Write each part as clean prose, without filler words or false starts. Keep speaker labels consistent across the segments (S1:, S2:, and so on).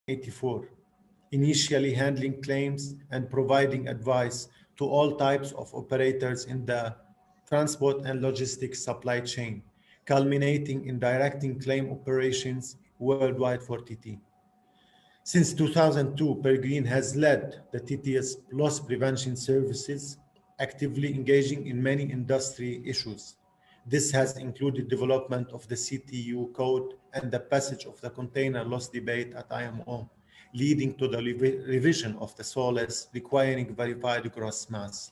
S1: 1984, initially handling claims and providing advice to all types of operators in the transport and logistics supply chain, culminating in directing claim operations worldwide for TT. Since 2002, Peregrine has led the TTS loss prevention services, actively engaging in many industry issues. This has included development of the CTU code and the passage of the container loss debate at IMO, leading to the revision of the SOLAS requiring verified gross mass.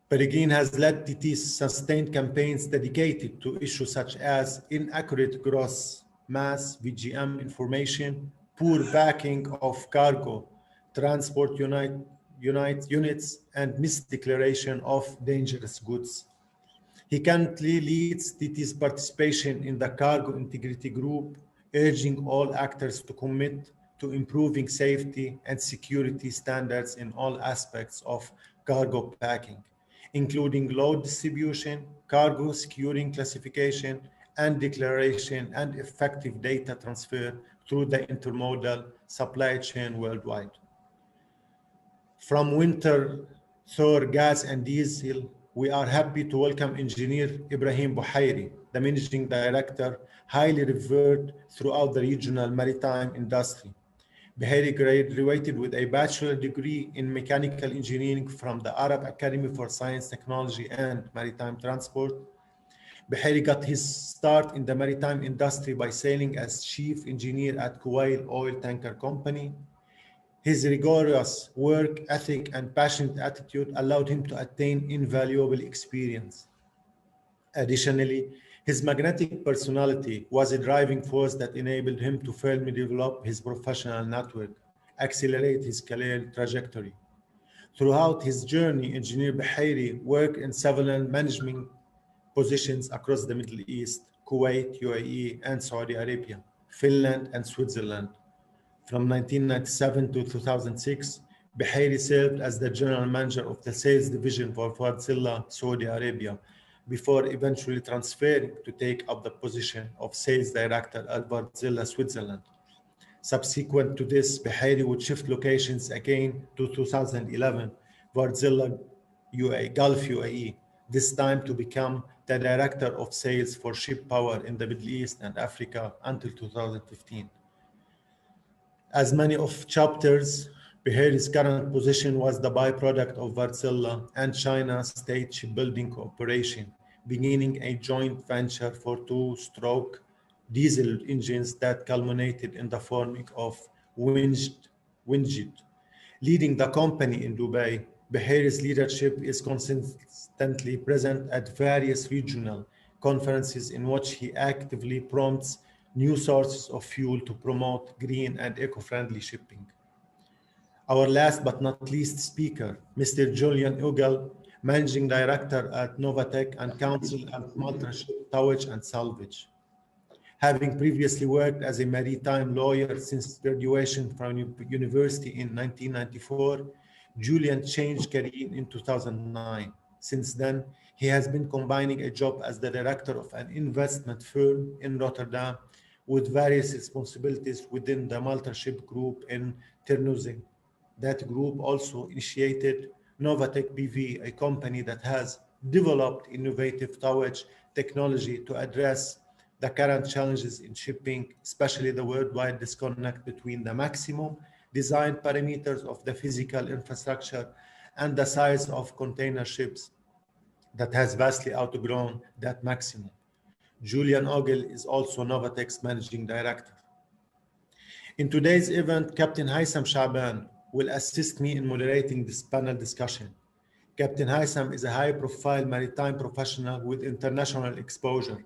S1: Peregrine has led TT's sustained campaigns dedicated to issues such as inaccurate gross mass, VGM information, poor backing of cargo, transport units, and misdeclaration of dangerous goods. He currently leads TT's participation in the Cargo Integrity Group, urging all actors to commit to improving safety and security standards in all aspects of cargo packing, including load distribution, cargo securing classification and declaration, and effective data transfer through the intermodal supply chain worldwide. From winter, Thor, gas, and diesel, we are happy to welcome Engineer Ibrahim Behary, the Managing Director, highly revered throughout the regional maritime industry. Behary graduated with a bachelor's degree in mechanical engineering from the Arab Academy for Science, Technology, and Maritime Transport. Behary got his start in the maritime industry by sailing as chief engineer at Kuwait Oil Tanker Company. His rigorous work ethic and passionate attitude allowed him to attain invaluable experience. Additionally, his magnetic personality was a driving force that enabled him to firmly develop his professional network, accelerate his career trajectory. Throughout his journey, Engineer Behary worked in several management positions across the Middle East, Kuwait, UAE, and Saudi Arabia, Finland, and Switzerland. From 1997 to 2006, Behary served as the general manager of the sales division for Wärtsilä, Saudi Arabia, before eventually transferring to take up the position of sales director at Wärtsilä, Switzerland. Subsequent to this, Behary would shift locations again to 2011, Wärtsilä, Gulf UAE, this time to become the director of sales for ship power in the Middle East and Africa until 2015. As many of chapters, Behary's current position was the byproduct of Wärtsilä and China State Shipbuilding Cooperation, beginning a joint venture for two-stroke diesel engines that culminated in the forming of Winged. Leading the company in Dubai, Behary's leadership is consistently present at various regional conferences in which he actively prompts new sources of fuel to promote green and eco-friendly shipping. Our last but not least speaker, Mr. Julian Ugel, Managing Director at Novatec and Counsel at Multi-Ship Towage and Salvage. Having previously worked as a maritime lawyer since graduation from university in 1994, Julian changed career in 2009. Since then, he has been combining a job as the director of an investment firm in Rotterdam with various responsibilities within the Multi-Ship Group in Terneuzen. That group also initiated Novatec BV, a company that has developed innovative towage technology to address the current challenges in shipping, especially the worldwide disconnect between the maximum design parameters of the physical infrastructure and the size of container ships that has vastly outgrown that maximum. Julian Ogel is also Novatec's managing director. In today's event, Captain Haytham Chaaban will assist me in moderating this panel discussion. Captain Haytham is a high-profile maritime professional with international exposure.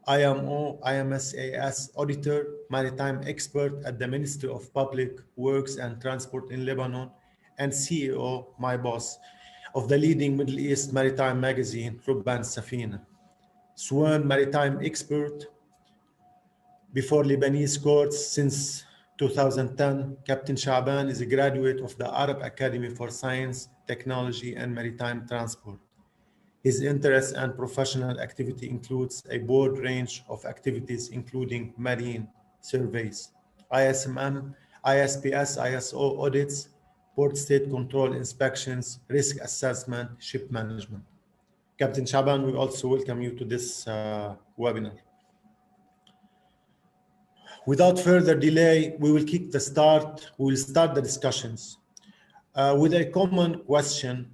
S1: IMO, IMSAS auditor, maritime expert at the Ministry of Public Works and Transport in Lebanon, and CEO, my boss, of the leading Middle East maritime magazine, Robban Assafina. Sworn maritime expert before Lebanese courts since 2010, Captain Chaaban is a graduate of the Arab Academy for Science, Technology, and Maritime Transport. His interests and professional activity includes a broad range of activities, including marine surveys, ISMM, ISPS, ISO audits, port state control inspections, risk assessment, ship management. Captain Chaaban, we also welcome you to this webinar. Without further delay, we will start the discussions with a common question,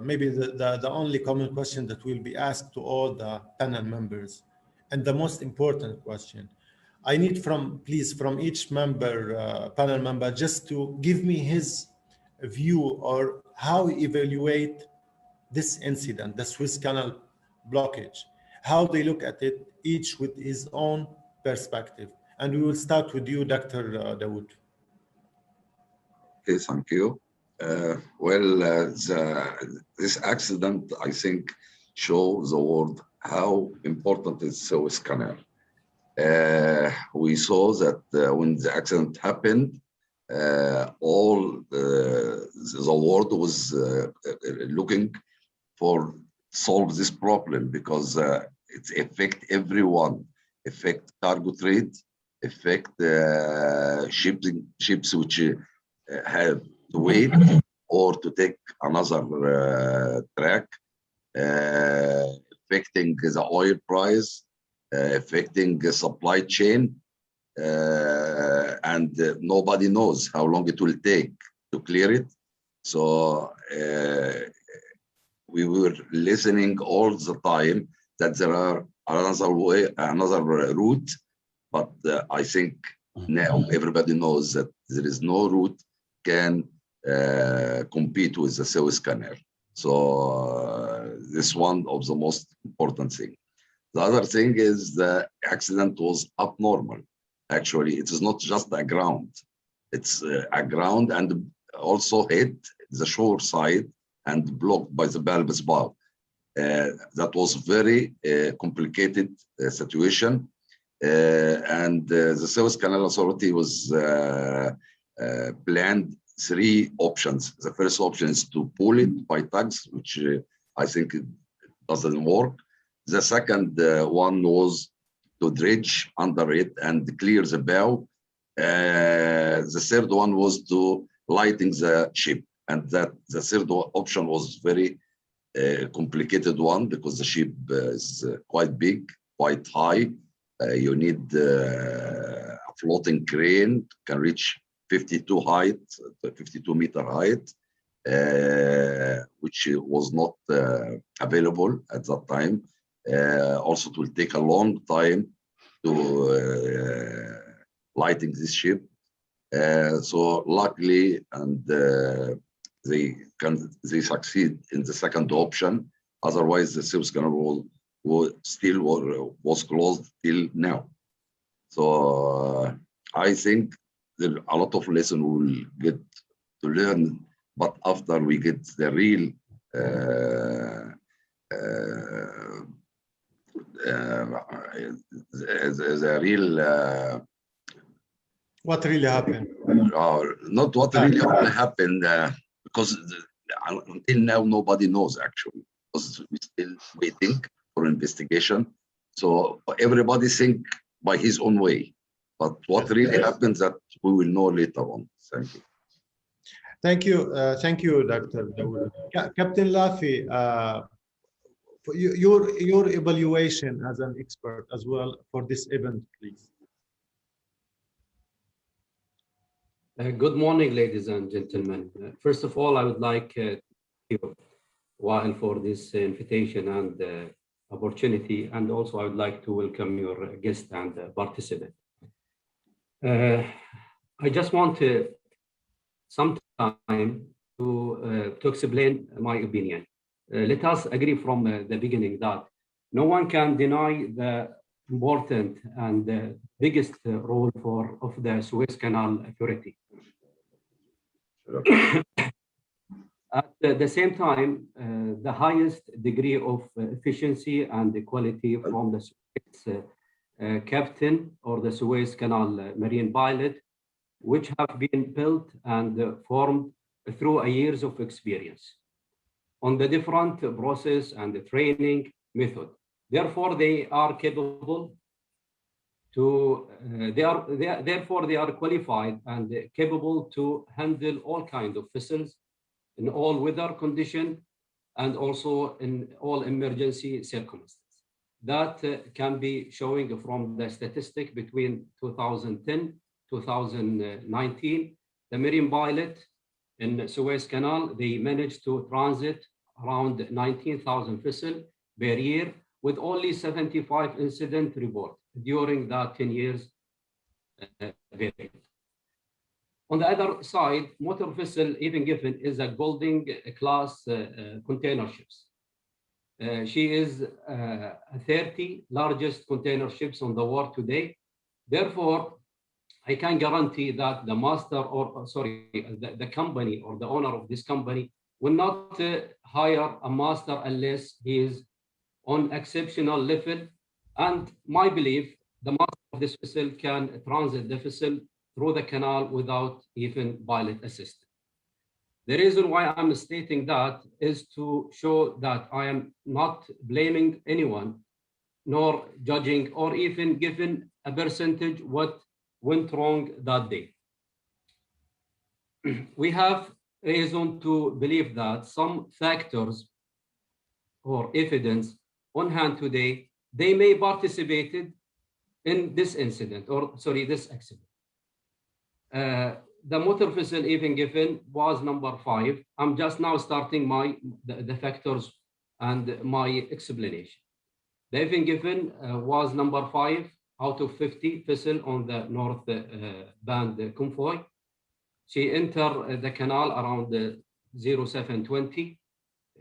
S1: maybe the only common question that will be asked to all the panel members, and the most important question. I need please from each member, panel member, just to give me his view or how he evaluate this incident, the Suez Canal blockage, how they look at it, each with his own perspective. And we will start with you, Dr. Dawood.
S2: Okay, thank you. This accident, I think, shows the world how important is Suez Canal. We saw that when the accident happened, all the world was looking for solve this problem because it affect everyone, affect cargo trade, affect ships which have to wait or to take another track, affecting the oil price, affecting the supply chain, and nobody knows how long it will take to clear it. So we were listening all the time that there are another route, but I think now everybody knows that there is no route can compete with the Suez Canal. So this is one of the most important things. The other thing is the accident was abnormal. Actually, it is not just a ground. It's a ground and also hit the shore side and blocked by the Balbus bow. That was very complicated situation. And the Suez Canal Authority was planned 3 options. The first option is to pull it by tugs, which I think it doesn't work. The second one was to dredge under it and clear the bow. The third one was to lighting the ship. And that the third option was very complicated one because the ship is quite big, quite high. You need a floating crane, can reach 52 meter height, which was not available at that time. Also, it will take a long time to lighting this ship. So luckily, and they succeed in the second option. Otherwise, the Suez Canal was closed till now. So I think there are a lot of lessons we will get to learn, but after we get the real
S1: what really happened?
S2: Not what really happened, because until now nobody knows actually, because we're still waiting for investigation. So everybody think by his own way, but what really happens that we will know later on. Thank you.
S1: Thank you, Dr. Dawood. Captain Lafi, your evaluation as an expert as well for this event, please.
S3: Good morning, ladies and gentlemen. First of all, I would like to thank you, Wael, for this invitation and opportunity, and also I would like to welcome your guest and participant. I just want some time to explain my opinion. Let us agree from the beginning that no one can deny the important and the biggest role of the Suez Canal Authority. At the same time, the highest degree of efficiency and quality from the Suez captain or the Suez Canal marine pilot, which have been built and formed through years of experience on the different process and the training method. Therefore, they are capable therefore they are qualified and capable to handle all kinds of vessels in all weather conditions and also in all emergency circumstances. That can be showing from the statistic between 2010, 2019, the marine pilot in Suez Canal, they managed to transit around 19,000 vessels per year with only 75 incident report during that 10 years period. On the other side, motor vessel, even given, is a Golding class container ships. She is 30 largest container ships on the world today. Therefore, I can guarantee that the master the company or the owner of this company will not hire a master unless he is on exceptional level. And my belief, the master of this vessel can transit the vessel through the canal without even pilot assistance. The reason why I'm stating that is to show that I am not blaming anyone, nor judging or even giving a percentage what went wrong that day. We have reason to believe that some factors or evidence on hand today, they may participated in this incident, this accident. The motor vessel even given was number 5. I'm just now starting the factors and my explanation. The even given was number 5 out of 50 vessel on the north band convoy. She entered the canal around 07:20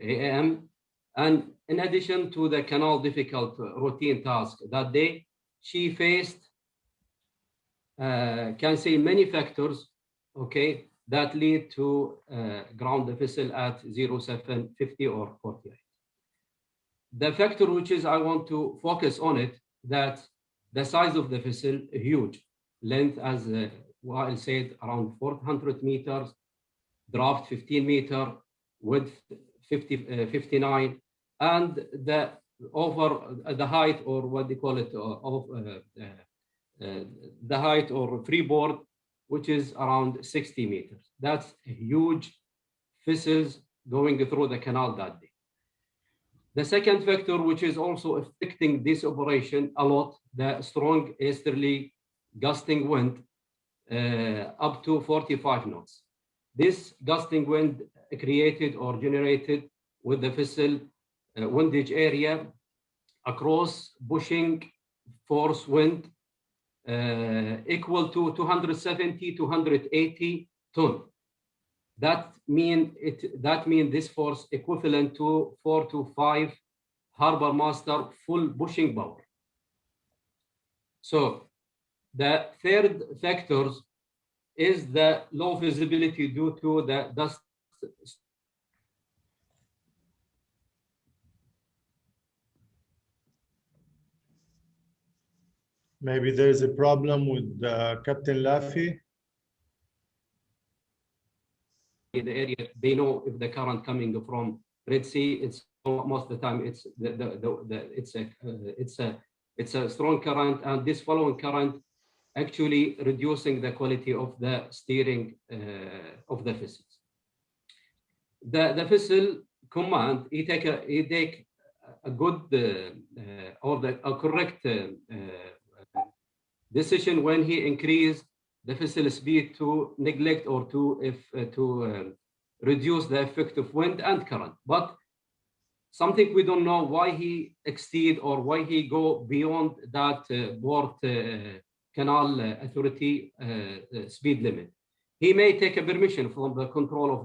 S3: a.m. And in addition to the canal difficult routine task that day, she faced, can say, many factors, okay, that lead to ground the vessel at 07:50 or 48. The factor which is I want to focus on it, that the size of the vessel huge, length as Wael said around 400 meters, draft 15 meter, width 59, and the height, or what they call it, the height or freeboard, which is around 60 meters. That's a huge vessels going through the canal that day. The second factor, which is also affecting this operation a lot, the strong easterly gusting wind up to 45 knots. This gusting wind created or generated with the vessel windage area across pushing force wind equal to 270 to 180 ton. That mean this force equivalent to 4 to 5 harbor master full pushing power. So the third factor is the low visibility due to the dust.
S1: Maybe there is a problem with Captain Lafi.
S3: The area, they know if the current coming from Red Sea, it's most of the time it's a strong current, and this following current actually reducing the quality of the steering of the vessels. The vessel command, he take a good a correct decision when he increased the vessel speed to neglect or to reduce the effect of wind and current. But something we don't know why he exceed or why he go beyond that port canal authority speed limit. He may take a permission from the control of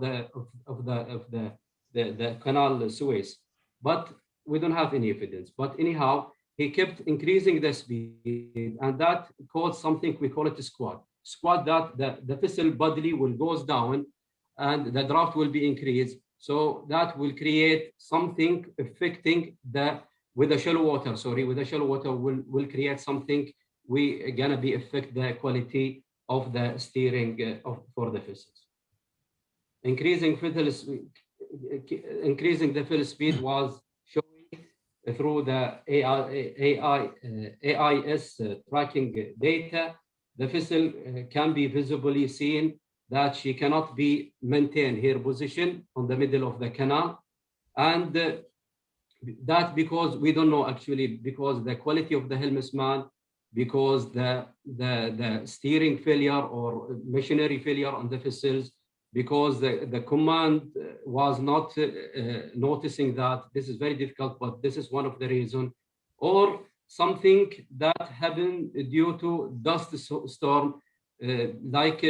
S3: the canal Suez, but we don't have any evidence. But anyhow, he kept increasing the speed, and that caused something we call it a squat. Squat, that the vessel body will goes down and the draft will be increased. So that will create something affecting with the shallow water will create something we gonna be affect the quality of the steering for the vessels. Increasing the vessel speed was showing through the AIS tracking data, the vessel can be visibly seen that she cannot be maintain her position on the middle of the canal. And that because we don't know actually, because the quality of the helmsman, because the steering failure or machinery failure on the vessels, because the command was not noticing that. This is very difficult, but this is one of the reasons. Or something that happened due to dust storm, like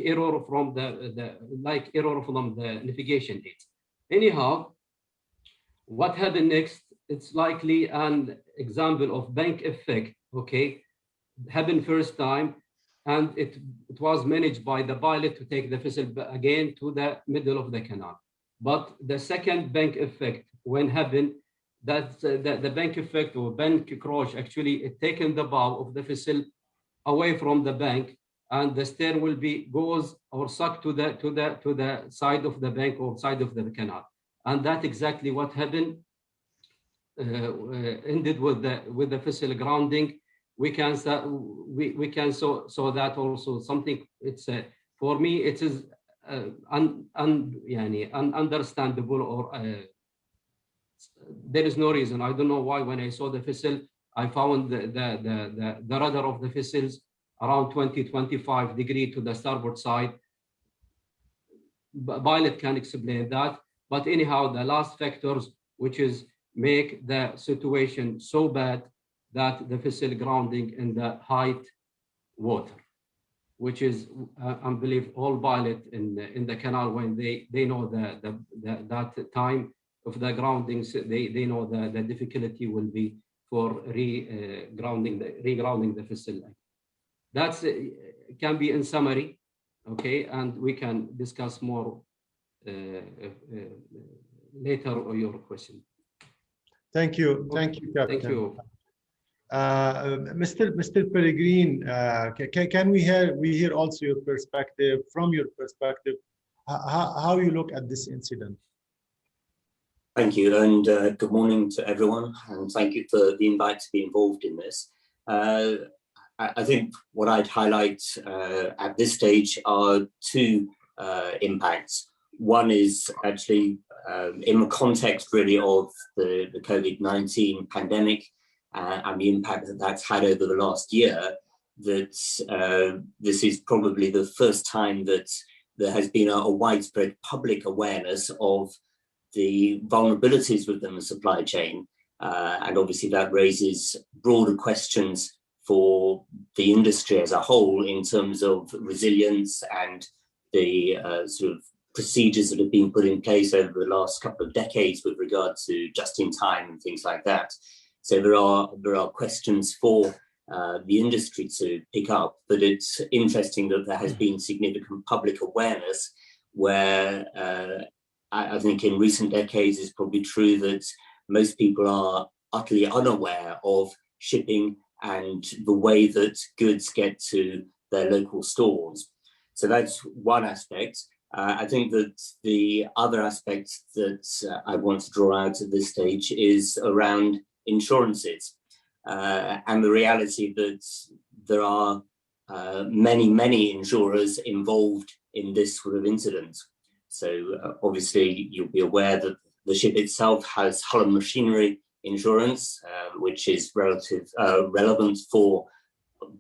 S3: error from the navigation aids. Anyhow, what happened next? It's likely an example of bank effect. Okay, happened first time, and it was managed by the pilot to take the vessel again to the middle of the canal. But the second bank effect, when happened, that the bank effect or bank crash, actually it taken the bow of the vessel away from the bank, and the stern will be goes or sucked to the side of the bank or side of the canal, and that exactly what happened. Ended with the vessel grounding. We can saw that also something. It's for me it is ununderstandable, or there is no reason. I don't know why when I saw the vessel, I found the rudder of the vessels around 20-25 degrees to the starboard side. Pilot can explain that, but anyhow, the last factors which is make the situation so bad that the vessel grounding in the height water, which is I believe all pilot in the canal, when they know that time of the groundings, they know the difficulty will be for regrounding the vessel. That's can be in summary, okay, and we can discuss more later on your question.
S1: Thank you, Captain.
S3: Thank you.
S1: Mr. Peregrine, can we hear also your perspective, from your perspective, how you look at this incident?
S4: Thank you, and good morning to everyone, and thank you for the invite to be involved in this. I think what I'd highlight at this stage are two impacts. One is actually in the context really of the COVID-19 pandemic and the impact that that's had over the last year, that this is probably the first time that there has been a widespread public awareness of the vulnerabilities within the supply chain. And obviously that raises broader questions for the industry as a whole in terms of resilience and the sort of procedures that have been put in place over the last couple of decades with regard to just in time and things like that. So there are questions for the industry to pick up, but it's interesting that there has been significant public awareness where I think in recent decades it's probably true that most people are utterly unaware of shipping and the way that goods get to their local stores. So that's one aspect. I think that the other aspect that I want to draw out at this stage is around insurances and the reality that there are many insurers involved in this sort of incident. So obviously you'll be aware that the ship itself has hull and machinery insurance, which is relevant for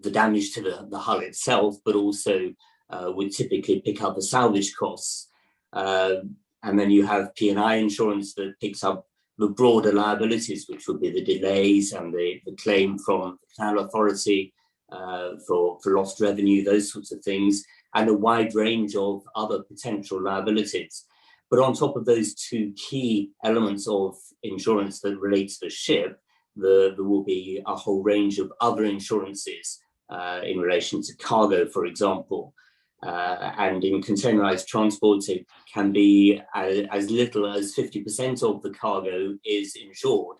S4: the damage to the hull itself, but also would typically pick up the salvage costs. And then you have P&I insurance that picks up the broader liabilities, which would be the delays and the claim from the Canal Authority for lost revenue, those sorts of things, and a wide range of other potential liabilities. But on top of those two key elements of insurance that relate to the ship, there will be a whole range of other insurances in relation to cargo, for example. And in containerized transport, it can be as little as 50% of the cargo is insured.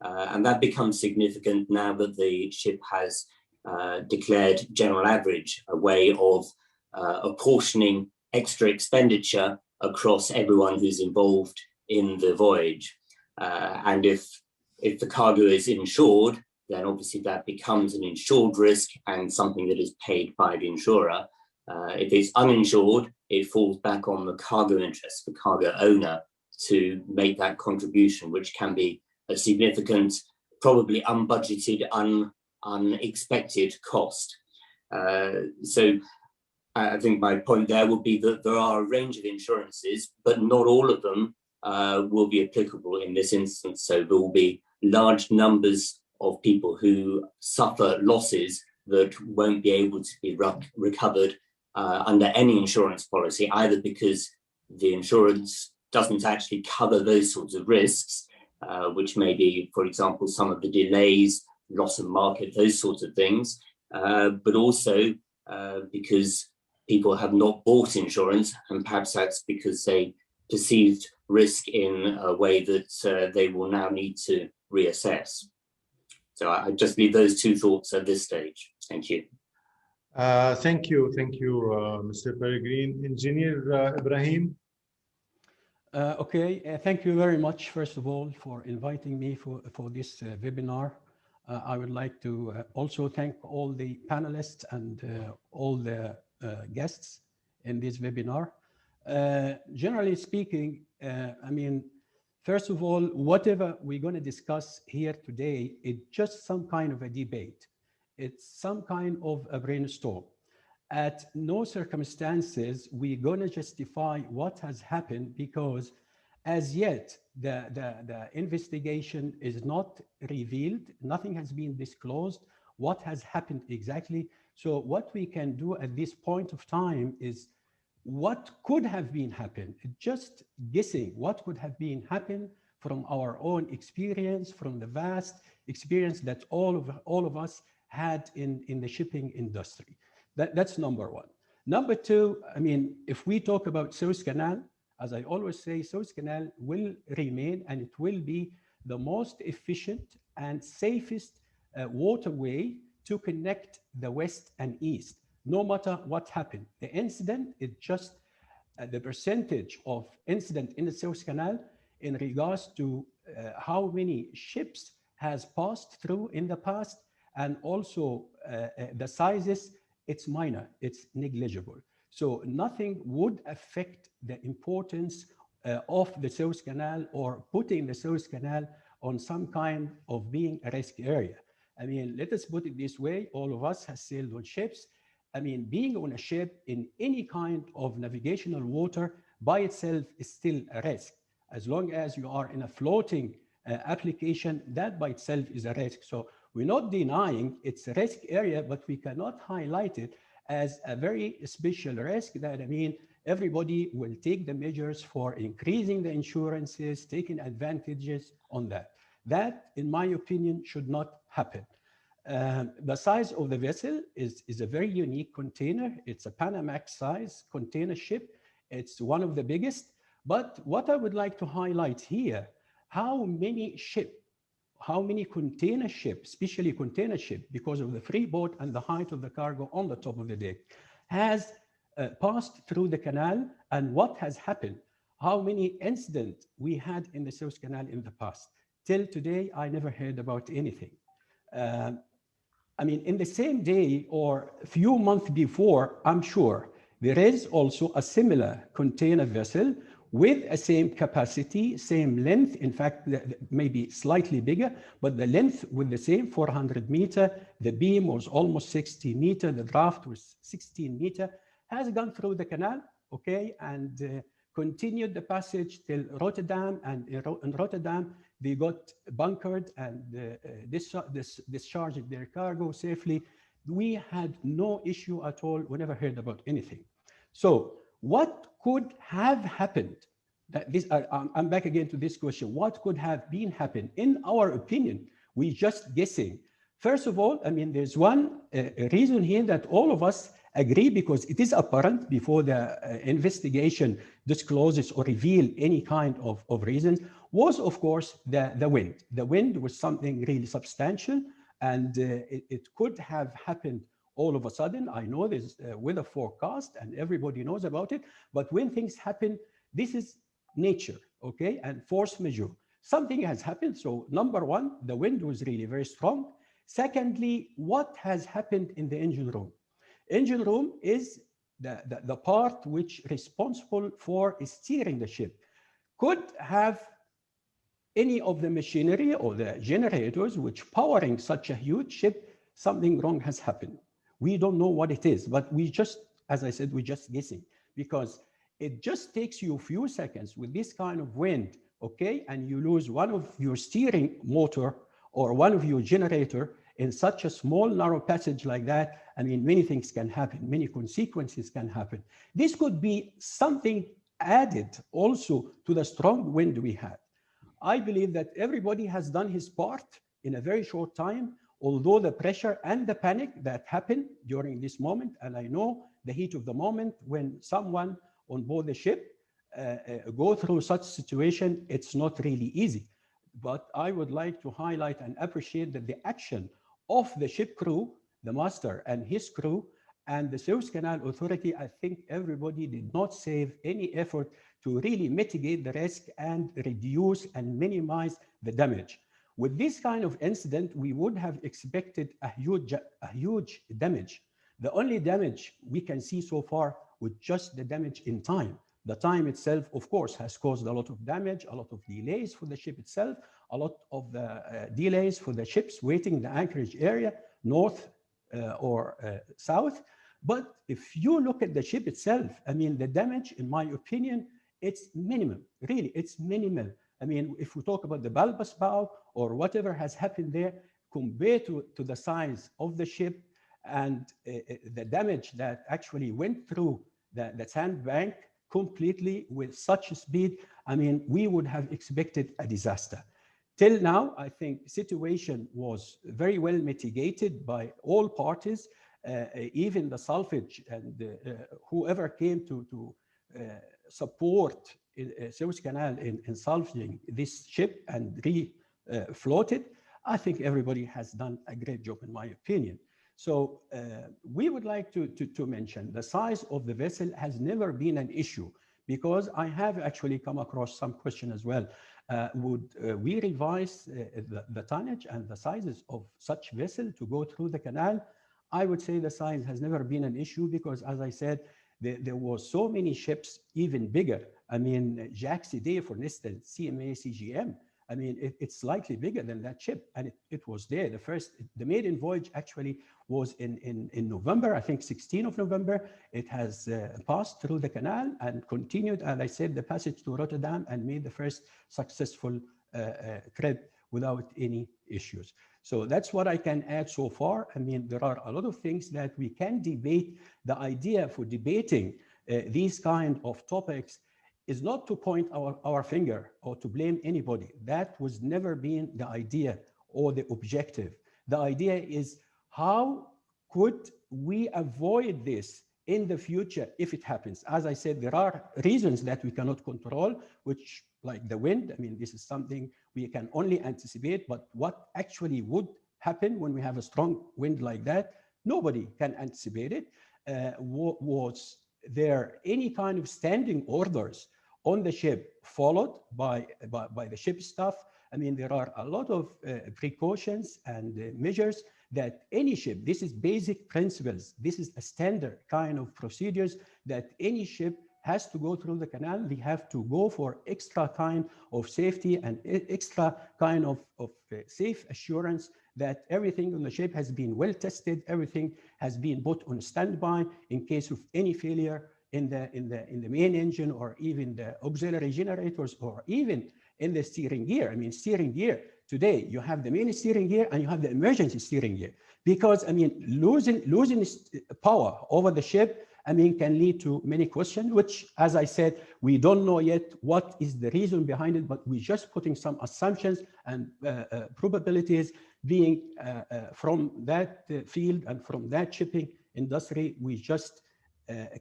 S4: And that becomes significant now that the ship has declared general average, a way of apportioning extra expenditure across everyone who's involved in the voyage. And if if the cargo is insured, then obviously that becomes an insured risk and something that is paid by the insurer. If it's uninsured, it falls back on the cargo interest, the cargo owner, to make that contribution, which can be a significant, probably unbudgeted, unexpected cost. So I think my point there would be that there are a range of insurances, but not all of them will be applicable in this instance. So there will be large numbers of people who suffer losses that won't be able to be recovered under any insurance policy, either because the insurance doesn't actually cover those sorts of risks, which may be, for example, some of the delays, loss of market, those sorts of things, but also because people have not bought insurance, and perhaps that's because they perceived risk in a way that they will now need to reassess. So I just leave those two thoughts at this stage. Thank you.
S1: Thank you, Mr. Peregrine. Engineer Ibrahim.
S5: Okay, thank you very much, first of all, for inviting me for this webinar. I would like to also thank all the panelists and all the guests in this webinar. Generally speaking, I mean, first of all, whatever we're going to discuss here today, it's just some kind of a debate. It's some kind of a brainstorm. At no circumstances we're going to justify what has happened, because as yet the investigation is not revealed. Nothing has been disclosed. What has happened exactly? So what we can do at this point of time is what could have been happened, just guessing what could have been happened from our own experience, from the vast experience that all of us had in the shipping industry. That's number one. Number two, I mean, if we talk about Suez Canal, as I always say, Suez Canal will remain and it will be the most efficient and safest waterway to connect the West and East, no matter what happened. The incident is just the percentage of incident in the Suez Canal in regards to how many ships has passed through in the past, and also the sizes. It's minor, it's negligible. So nothing would affect the importance of the Suez Canal or putting the Suez Canal on some kind of being a risk area. I mean, let us put it this way, all of us have sailed on ships. I mean, being on a ship in any kind of navigational water by itself is still a risk. As long as you are in a floating application, that by itself is a risk. So we're not denying it's a risk area, but we cannot highlight it as a very special risk that, I mean, everybody will take the measures for increasing the insurances, taking advantages on that. That, in my opinion, should not happen. The size of the vessel is a very unique container. It's a Panamax size container ship. It's one of the biggest. But what I would like to highlight here, how many container ships, especially container ship, because of the free boat and the height of the cargo on the top of the deck, has passed through the canal, and what has happened? How many incidents we had in the Suez Canal in the past? Till today, I never heard about anything. I mean, in the same day or a few months before, I'm sure there is also a similar container vessel with a same capacity, same length, in fact, maybe slightly bigger, but the length with the same 400 meter, the beam was almost 60 meter, the draft was 16 meter, has gone through the canal, okay, and continued the passage till Rotterdam, and in Rotterdam, they got bunkered and discharged their cargo safely. We had no issue at all. We never heard about anything. So what could have happened? I'm back again to this question. What could have been happened? In our opinion, we're just guessing. First of all, I mean, there's one reason here that all of us agree, because it is apparent before the investigation discloses or reveal any kind of reasons, was of course the wind. The wind was something really substantial, and it could have happened all of a sudden. I know there's weather forecast and everybody knows about it, but when things happen, this is nature, okay, and force majeure. something has happened. So number one, the wind was really very strong. Secondly, what has happened in the engine room? Engine room is the part which is responsible for steering the ship. Could have any of the machinery or the generators which powering such a huge ship, something wrong has happened. We don't know what it is, but we just, as I said, we're just guessing, because it just takes you a few seconds with this kind of wind, okay, and you lose one of your steering motor or one of your generator in such a small narrow passage like that. I mean, many things can happen, many consequences can happen. This could be something added also to the strong wind we had. I believe that everybody has done his part in a very short time, although the pressure and the panic that happened during this moment, and I know the heat of the moment when someone on board the ship go through such situation, it's not really easy. But I would like to highlight and appreciate that the action of the ship crew, the master and his crew, and the Suez Canal Authority, I think everybody did not save any effort to really mitigate the risk and reduce and minimize the damage. With this kind of incident, we would have expected a huge damage. The only damage we can see so far was just the damage in time. The time itself, of course, has caused a lot of damage, a lot of delays for the ship itself, a lot of the delays for the ships waiting in the anchorage area, north or south. But if you look at the ship itself, I mean, the damage, in my opinion, it's minimal, really, it's minimal. I mean, if we talk about the bulbous bow or whatever has happened there, compared to the size of the ship and the damage that actually went through the sandbank completely with such speed, I mean, we would have expected a disaster. Till now, I think situation was very well mitigated by all parties, even the salvage and whoever came to support Suez Canal in salvaging this ship and refloated. I think everybody has done a great job, in my opinion. So we would like to mention the size of the vessel has never been an issue, because I have actually come across some question as well. Would we revise the tonnage and the sizes of such vessel to go through the canal? I would say the size has never been an issue, because as I said, there was so many ships even bigger. I mean, Jacques Sidé, for instance, CMA CGM, I mean, it's slightly bigger than that ship, and it was there. The maiden voyage actually was in November, I think 16th of November. It has passed through the canal and continued, as I said, the passage to Rotterdam and made the first successful trip without any issues. So that's what I can add so far. I mean, there are a lot of things that we can debate. The idea for debating these kind of topics is not to point our finger or to blame anybody. That was never been the idea or the objective. The idea is, how could we avoid this in the future if it happens? As I said, there are reasons that we cannot control, which, like the wind, I mean, this is something we can only anticipate, but what actually would happen when we have a strong wind like that, nobody can anticipate it. Was there any kind of standing orders on the ship followed by the ship staff? I mean, there are a lot of precautions and measures that any ship, this is basic principles, this is a standard kind of procedures that any ship has to go through the canal. They have to go for extra kind of safety and extra kind of safe assurance that everything on the ship has been well tested, everything has been put on standby in case of any failure in the main engine, or even the auxiliary generators, or even in the steering gear. I mean, steering gear, today you have the main steering gear and you have the emergency steering gear, because I mean, losing power over the ship, I mean, can lead to many questions, which, as I said, we don't know yet what is the reason behind it, but we're just putting some assumptions and probabilities being from that field and from that shipping industry. We just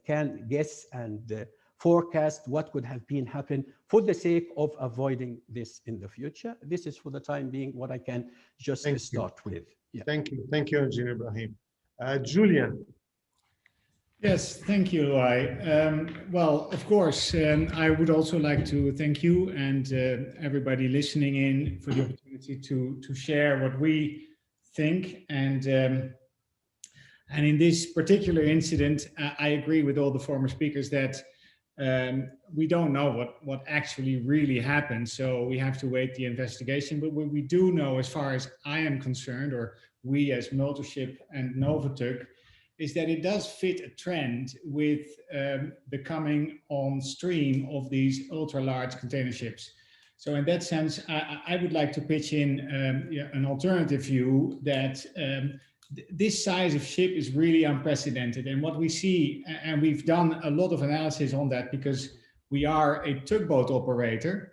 S5: can guess and forecast what could have been happen for the sake of avoiding this in the future. This is, for the time being, what I can just start with. Yeah.
S1: Thank you, Engineer Ibrahim. Julian.
S6: Yes, thank you, Luai. Well, of course, I would also like to thank you and everybody listening in for the opportunity to share what we think. And in this particular incident, I agree with all the former speakers that we don't know what actually really happened. So we have to wait the investigation. But what we do know, as far as I am concerned, or we as Motorship and Novatug, is that it does fit a trend with the coming on stream of these ultra large container ships. So in that sense, I would like to pitch in an alternative view that this size of ship is really unprecedented. And what we see, and we've done a lot of analysis on that because we are a tugboat operator.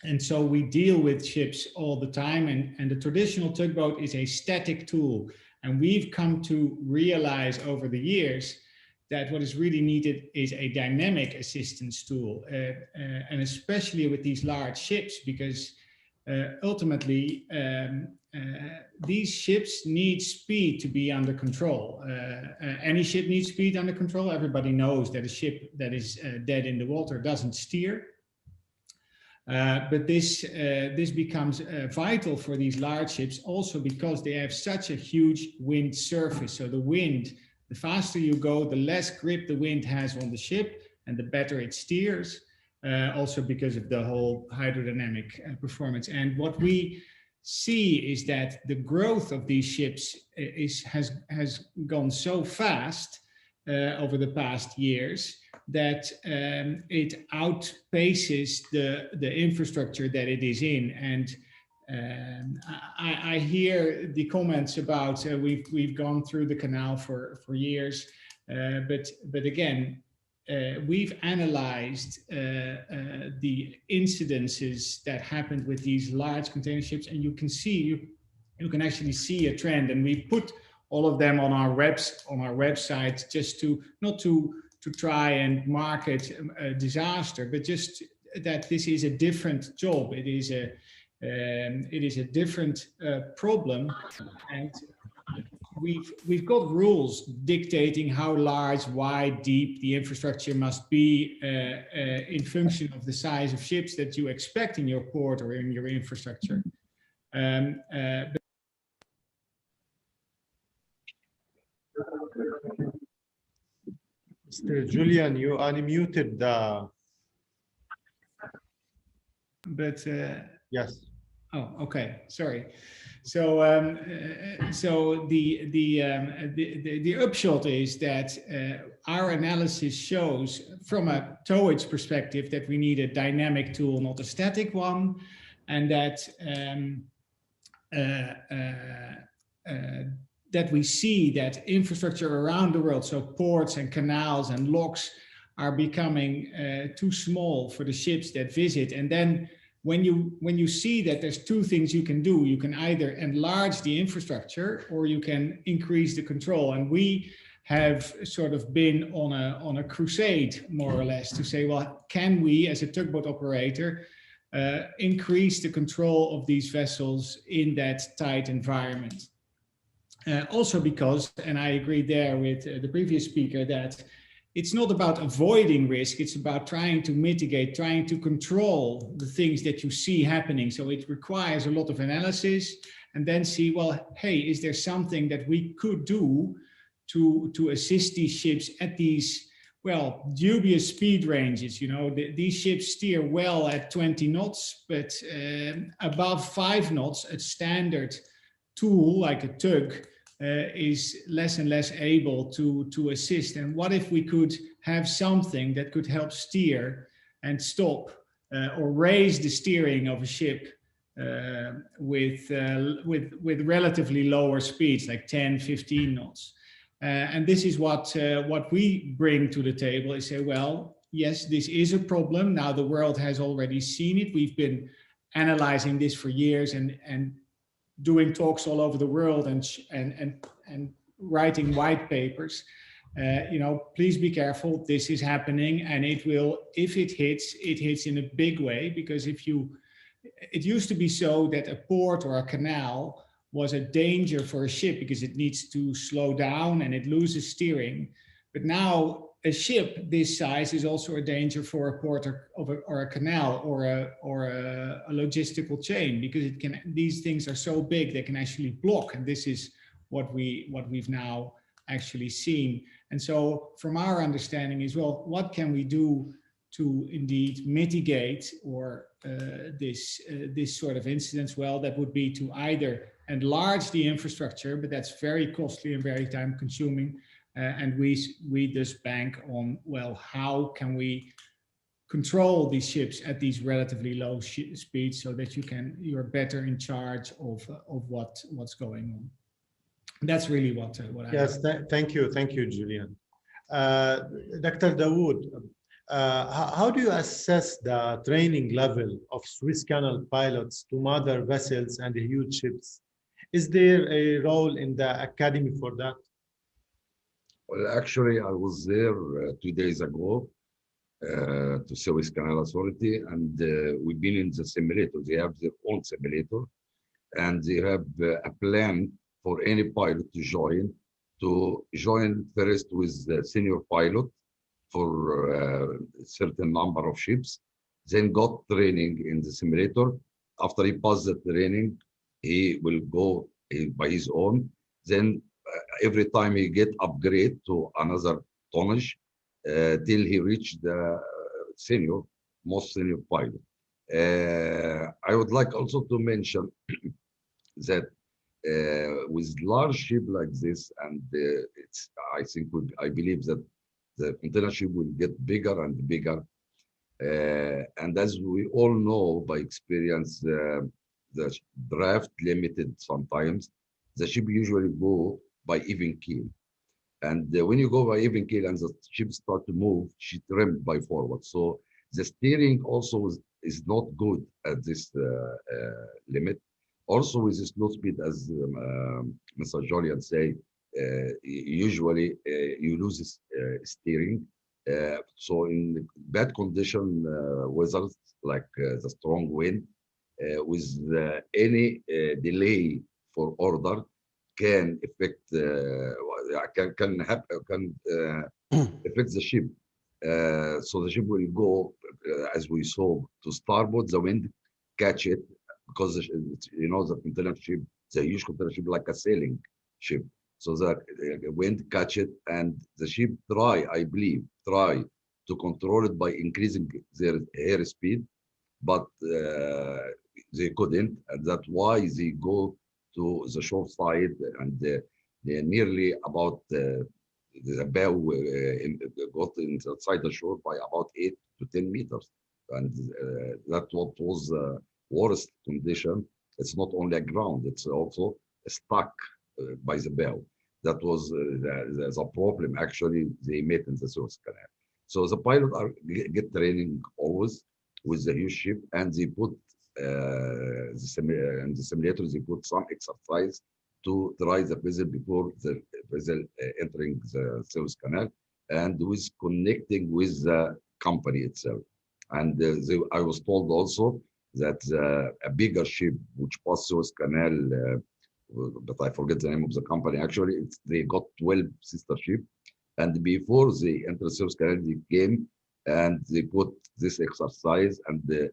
S6: And so we deal with ships all the time. And the traditional tugboat is a static tool. And we've come to realize over the years that what is really needed is a dynamic assistance tool, and especially with these large ships, because ultimately these ships need speed to be under control. Any ship needs speed under control. Everybody knows that a ship that is dead in the water doesn't steer. But this becomes vital for these large ships also because they have such a huge wind surface. So the wind, the faster you go, the less grip the wind has on the ship and the better it steers, also because of the whole hydrodynamic performance. And what we see is that the growth of these ships has gone so fast over the past years that it outpaces the infrastructure that it is in. And I hear the comments about we've gone through the canal for years, but again, we've analyzed the incidences that happened with these large container ships, and you can actually see a trend. And we put all of them on our website just to not to try and market a disaster, but just that this is a different job. It is a different problem, and we've got rules dictating how large, wide, deep the infrastructure must be in function of the size of ships that you expect in your port or in your infrastructure.
S1: Mr. Julian, you unmuted the.
S6: But
S1: yes.
S6: Oh, okay. Sorry. So, so the upshot is that our analysis shows, from a towage perspective, that we need a dynamic tool, not a static one, and that that we see that infrastructure around the world, so ports and canals and locks, are becoming too small for the ships that visit. And then when you see that there's two things you can do, you can either enlarge the infrastructure or you can increase the control. And we have sort of been on a crusade, more or less, to say, well, can we, as a tugboat operator, increase the control of these vessels in that tight environment? Also because, and I agree there with the previous speaker, that it's not about avoiding risk, it's about trying to mitigate, trying to control the things that you see happening. So it requires a lot of analysis, and then see, well, hey, is there something that we could do to assist these ships at these, well, dubious speed ranges? You know, these ships steer well at 20 knots, but above 5 knots, a standard tool like a tug is less and less able to assist. And what if we could have something that could help steer and stop or raise the steering of a ship with relatively lower speeds, like 10, 15 knots? And this is what we bring to the table, is say, well, yes, this is a problem. Now the world has already seen it. We've been analyzing this for years and doing talks all over the world and writing white papers. You know, please be careful. This is happening, and it will, if it hits in a big way, because it used to be so that a port or a canal was a danger for a ship because it needs to slow down and it loses steering. But now a ship this size is also a danger for a port or a canal or a logistical chain, because these things are so big they can actually block. And this is what we've now actually seen. And so from our understanding as well, what can we do to indeed mitigate or this sort of incidents? Well, that would be to either enlarge the infrastructure, but that's very costly and very time consuming. And we just bank on, well, how can we control these ships at these relatively low speeds so that you're better in charge of what's going on. That's really what I.
S1: Yes, thank you, Julian. Dr. Dawood, how do you assess the training level of Suez Canal pilots to mother vessels and huge ships? Is there a role in the academy for that?
S2: Well, actually, I was there 2 days ago to Suez Canal Authority, and we've been in the simulator. They have their own simulator, and they have a plan for any pilot to join first with the senior pilot for a certain number of ships, then got training in the simulator. After he passes the training, he will go by his own. Then every time he get upgrade to another tonnage till he reach the most senior pilot. I would like also to mention that with large ship like this, and I believe that the container ship will get bigger and bigger. And as we all know by experience, the draft limited sometimes. The ship usually go by even keel. And when you go by even keel and the ship start to move, she trimmed by forward. So the steering also is not good at this limit. Also with this low speed, as Mr. Julian say, usually you lose steering. So in bad condition weather, like the strong wind, with any delay for order can affect affect the ship. So the ship will go, as we saw, to starboard. The wind catch it, because the container ship, the huge container ship, like a sailing ship. So the wind catch it, and the ship try to control it by increasing their air speed, but they couldn't, and that's why they go to the shore side, and they're nearly about the bow got inside the shore by about 8 to 10 meters, and that what was the worst condition. It's not only a ground; it's also stuck by the bow. That was the problem actually they met in the Suez Canal. So the pilot get training always with the huge ship, and they put in the simulator, they put some exercise to try the vessel before the vessel entering the Suez Canal, and with connecting with the company itself. And I was told also that a bigger ship which passed Suez Canal, but I forget the name of the company. Actually, they got 12 sister ships, and before they entered Suez Canal, they came and they put this exercise, and they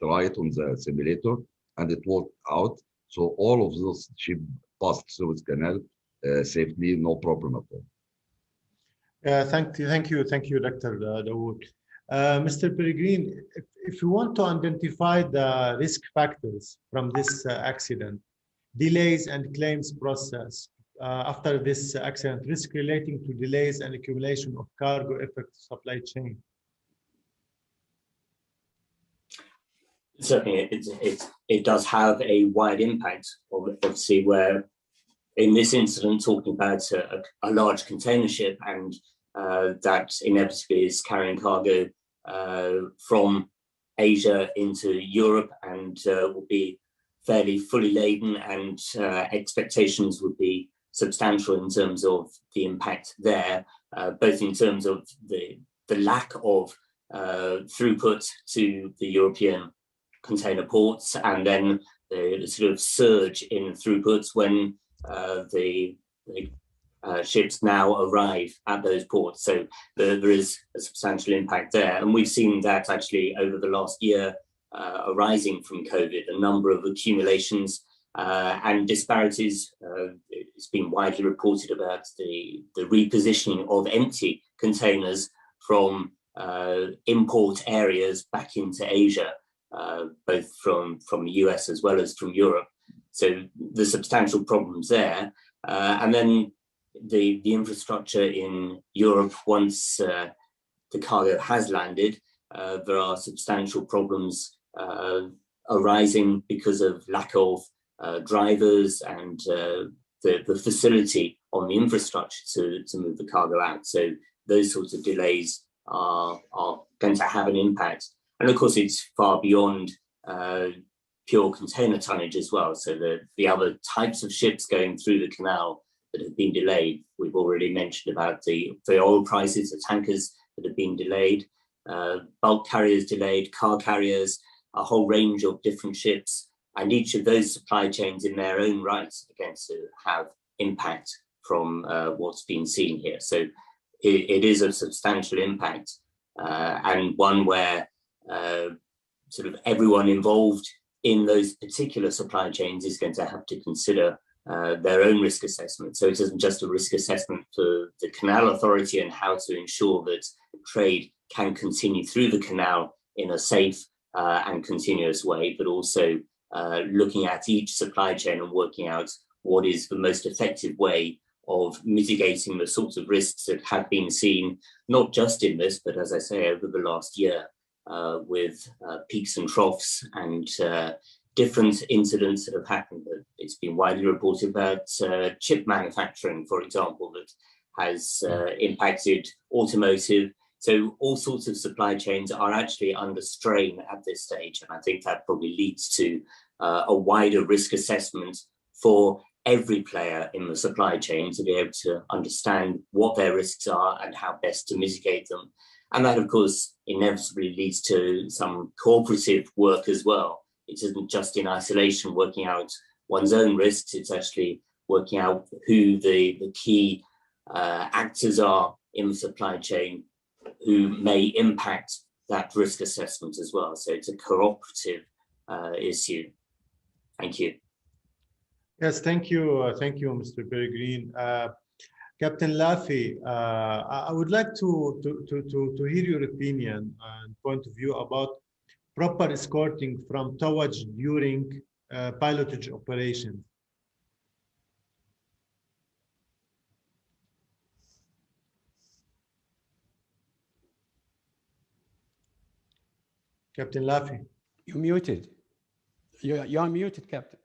S2: tried on the simulator, and it worked out. So all of those ships passed Suez Canal safely, no problem at all.
S1: Thank you, Dr. Dawood. Mr. Peregrine, if you want to identify the risk factors from this accident, delays and claims process after this accident, risk relating to delays and accumulation of cargo affect supply chain.
S4: Certainly, it does have a wide impact, obviously, where in this incident, talking about a large container ship, and that inevitably is carrying cargo from Asia into Europe, and will be fairly fully laden, and expectations would be substantial in terms of the impact there, both in terms of the lack of throughput to the European container ports, and then the sort of surge in throughputs when the ships now arrive at those ports. So there is a substantial impact there. And we've seen that actually over the last year arising from COVID, a number of accumulations and disparities. It's been widely reported about the repositioning of empty containers from import areas back into Asia, both from the US as well as from Europe. So there's substantial problems there. And then the infrastructure in Europe, once the cargo has landed, there are substantial problems arising because of lack of drivers and the facility on the infrastructure to move the cargo out. So those sorts of delays are going to have an impact. And of course, it's far beyond pure container tonnage as well. So the other types of ships going through the canal that have been delayed, we've already mentioned about the oil prices, the tankers that have been delayed, bulk carriers delayed, car carriers, a whole range of different ships. And each of those supply chains in their own rights are going to have impact from what's been seen here. So it is a substantial impact and one where sort of everyone involved in those particular supply chains is going to have to consider their own risk assessment. So it isn't just a risk assessment for the Canal Authority and how to ensure that trade can continue through the canal in a safe and continuous way, but also looking at each supply chain and working out what is the most effective way of mitigating the sorts of risks that have been seen, not just in this, but as I say, over the last year, with peaks and troughs and different incidents that have happened. It's been widely reported about chip manufacturing, for example, that has impacted automotive. So all sorts of supply chains are actually under strain at this stage. And I think that probably leads to a wider risk assessment for every player in the supply chain to be able to understand what their risks are and how best to mitigate them. And that, of course, inevitably leads to some cooperative work as well. It isn't just in isolation working out one's own risks, it's actually working out who the key actors are in the supply chain who may impact that risk assessment as well. So it's a cooperative issue. Thank you.
S1: Yes, thank you, Mr. Peregrine. Captain Lafi, I would like to hear your opinion and point of view about proper escorting from towage during pilotage operations. Captain Lafi.
S5: You're muted. You're muted, Captain.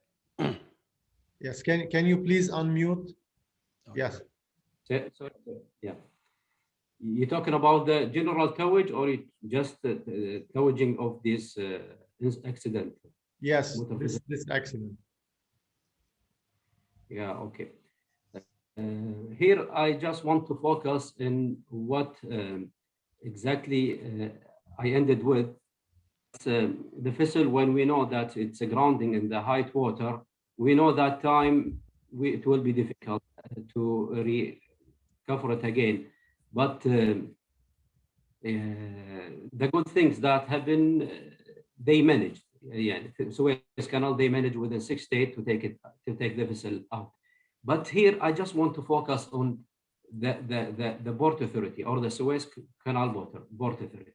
S1: Yes, can you please unmute? Okay. Yes.
S3: Sorry, yeah. You're talking about the general towage or just the towaging of this accident?
S1: Yes, this accident.
S3: Yeah, okay. Here, I just want to focus in what exactly I ended with. The vessel, when we know that it's a grounding in the high water, we know that time it will be difficult to recover it again. But the good things that have been, they managed. Yeah, Suez Canal, they managed within 6 days to take the vessel out. But here, I just want to focus on the Port Authority or the Suez Canal Port Authority.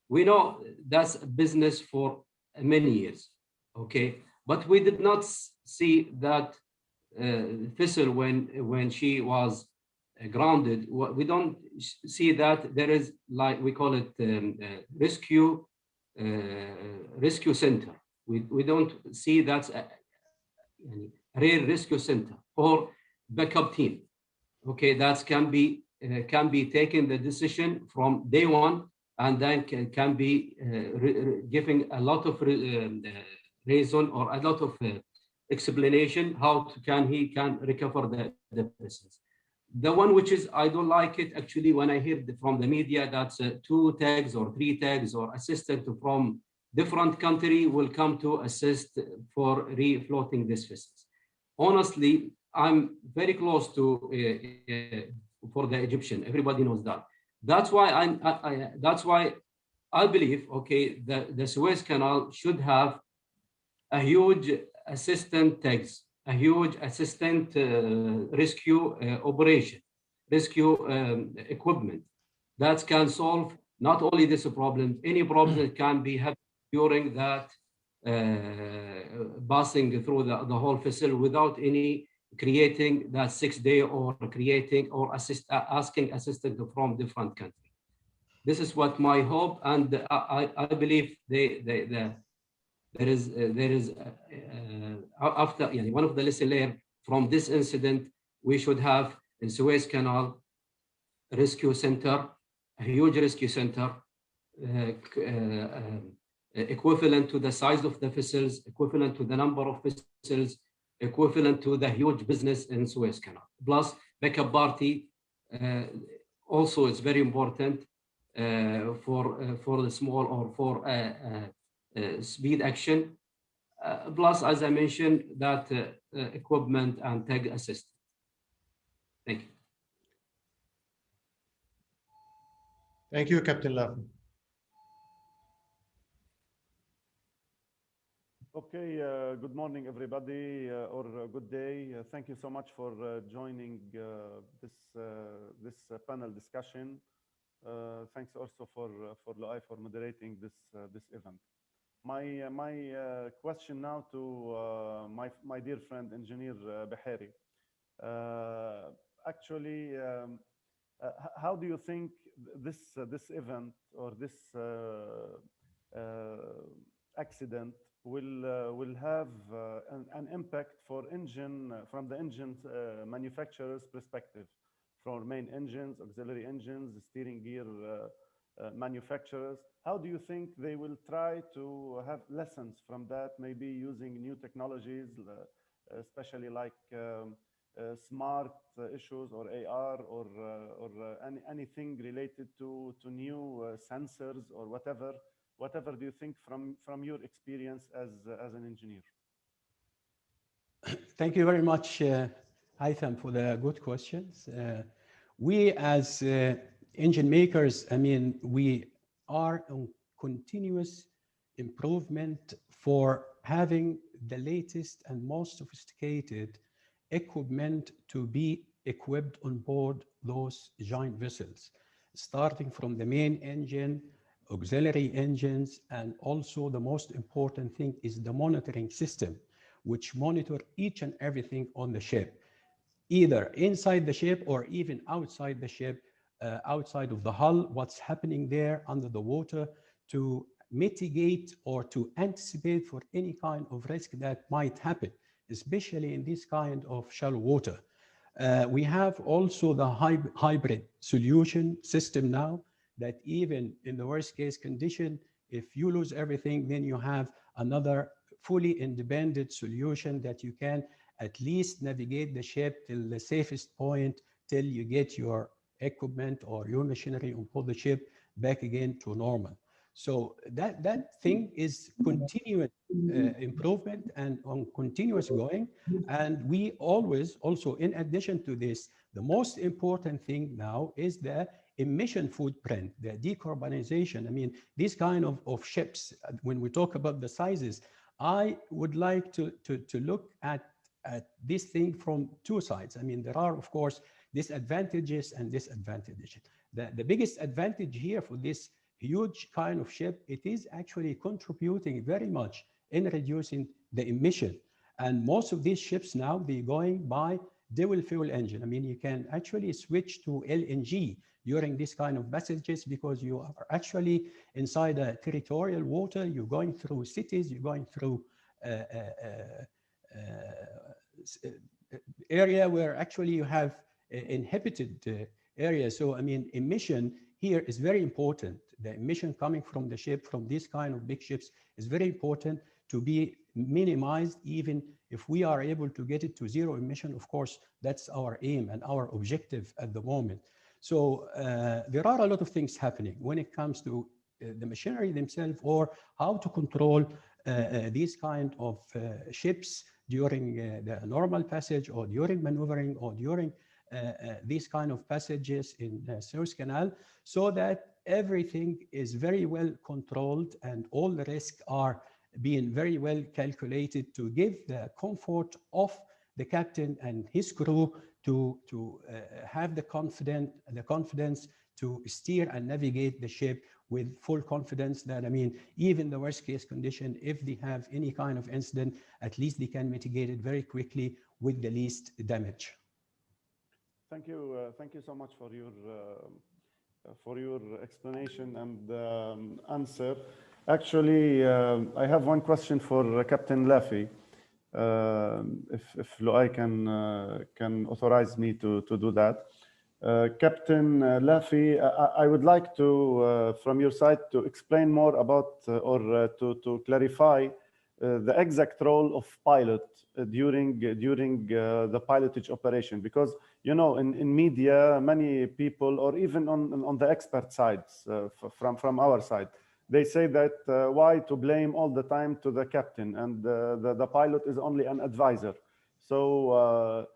S3: We know that's business for many years, okay? But we did not see that vessel when she was grounded. We don't see that there is, like we call it, rescue center. We don't see that's a real rescue center or backup team. Okay, that can be taken the decision from day one, and then can be giving a lot of reason or a lot of explanation how he can recover the vessels. The one which is, I don't like it actually when I hear from the media that's 2 tags or 3 tags or assistant from different country will come to assist for refloating these vessels. Honestly, I'm very close to for the Egyptian. Everybody knows that. That's why I believe, okay, the Suez Canal should have a huge assistant tags, a huge assistant rescue operation, rescue equipment that can solve not only this problem, any problem that can be happening during that passing through the whole facility without any creating that 6 day or creating or asking assistance from different countries. This is what my hope, and I believe there is after one of the lesson learned from this incident, we should have in Suez Canal rescue center, a huge rescue center, equivalent to the size of the vessels, equivalent to the number of vessels, equivalent to the huge business in Suez Canal. Plus, backup party also is very important for the small or for speed action. Plus, as I mentioned, that equipment and tag assist. Thank you.
S1: Thank you, Captain Laffin.
S7: Okay, good morning, everybody, or good day. Thank you so much for joining this panel discussion. Thanks also for Loai for moderating this event. My question now to my dear friend, Engineer Behary. Actually, how do you think this event or this accident will have an impact for from the engine manufacturer's perspective, for main engines, auxiliary engines, steering gear manufacturers? How do you think they will try to have lessons from that, maybe using new technologies, especially like smart issues or AR or anything related to new sensors or whatever? Whatever do you think from your experience as an engineer?
S5: Thank you very much, Haytham, for the good questions. We as engine makers, I mean, we are on continuous improvement for having the latest and most sophisticated equipment to be equipped on board those giant vessels, starting from the main engine, auxiliary engines, and also the most important thing is the monitoring system, which monitor each and everything on the ship, either inside the ship or even outside the ship, outside of the hull, what's happening there under the water, to mitigate or to anticipate for any kind of risk that might happen, especially in this kind of shallow water. We have also the hybrid solution system now, that even in the worst case condition, if you lose everything, then you have another fully independent solution that you can at least navigate the ship till the safest point, till you get your equipment or your machinery on board the ship back again to normal. So that thing is continuous improvement and on continuous going. And we always also, in addition to this, the most important thing now is the emission footprint, the decarbonization. I mean, these kind of ships, when we talk about the sizes, I would like to look at this thing from two sides. I mean, there are, of course, disadvantages and disadvantages. The biggest advantage here for this huge kind of ship, it is actually contributing very much in reducing the emission. And most of these ships now, they're going by dual fuel engine. I mean, you can actually switch to LNG during this kind of passages because you are actually inside a territorial water, you're going through cities, you're going through area where actually you have inhabited areas. So, I mean, emission here is very important. The emission coming from the ship, from this kind of big ships, is very important to be minimized. Even if we are able to get it to zero emission, of course, that's our aim and our objective at the moment. So there are a lot of things happening when it comes to the machinery themselves, or how to control these kind of ships during the normal passage or during maneuvering or during these kind of passages in the Suez Canal, so that everything is very well controlled and all the risks are being very well calculated to give the comfort of the captain and his crew to have the confidence to steer and navigate the ship with full confidence that, I mean, even the worst case condition, if they have any kind of incident, at least they can mitigate it very quickly with the least damage.
S7: Thank you so much for your explanation and answer. Actually, I have one question for Captain Lafi. If Luay can authorize me to do that. Captain Lafi, I would like to, from your side, to explain more about or to clarify the exact role of pilot during the pilotage operation, because you know in media many people, or even on the expert sides from our side, they say that why to blame all the time to the captain, and the pilot is only an advisor. So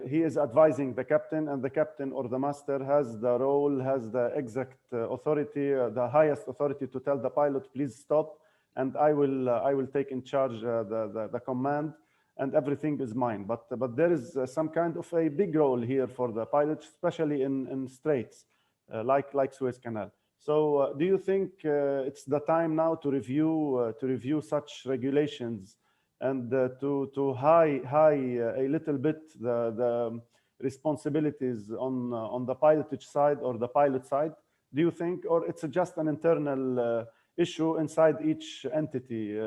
S7: he is advising the captain, and the captain or the master has the role, has the exact authority, the highest authority to tell the pilot, please stop, and I will take in charge the command, and everything is mine. But there is some kind of a big role here for the pilot, especially in straits like Suez Canal. So do you think it's the time now to review such regulations and to high a little bit the responsibilities on the pilotage side or the pilot side? Do you think, or it's just an internal issue inside each entity,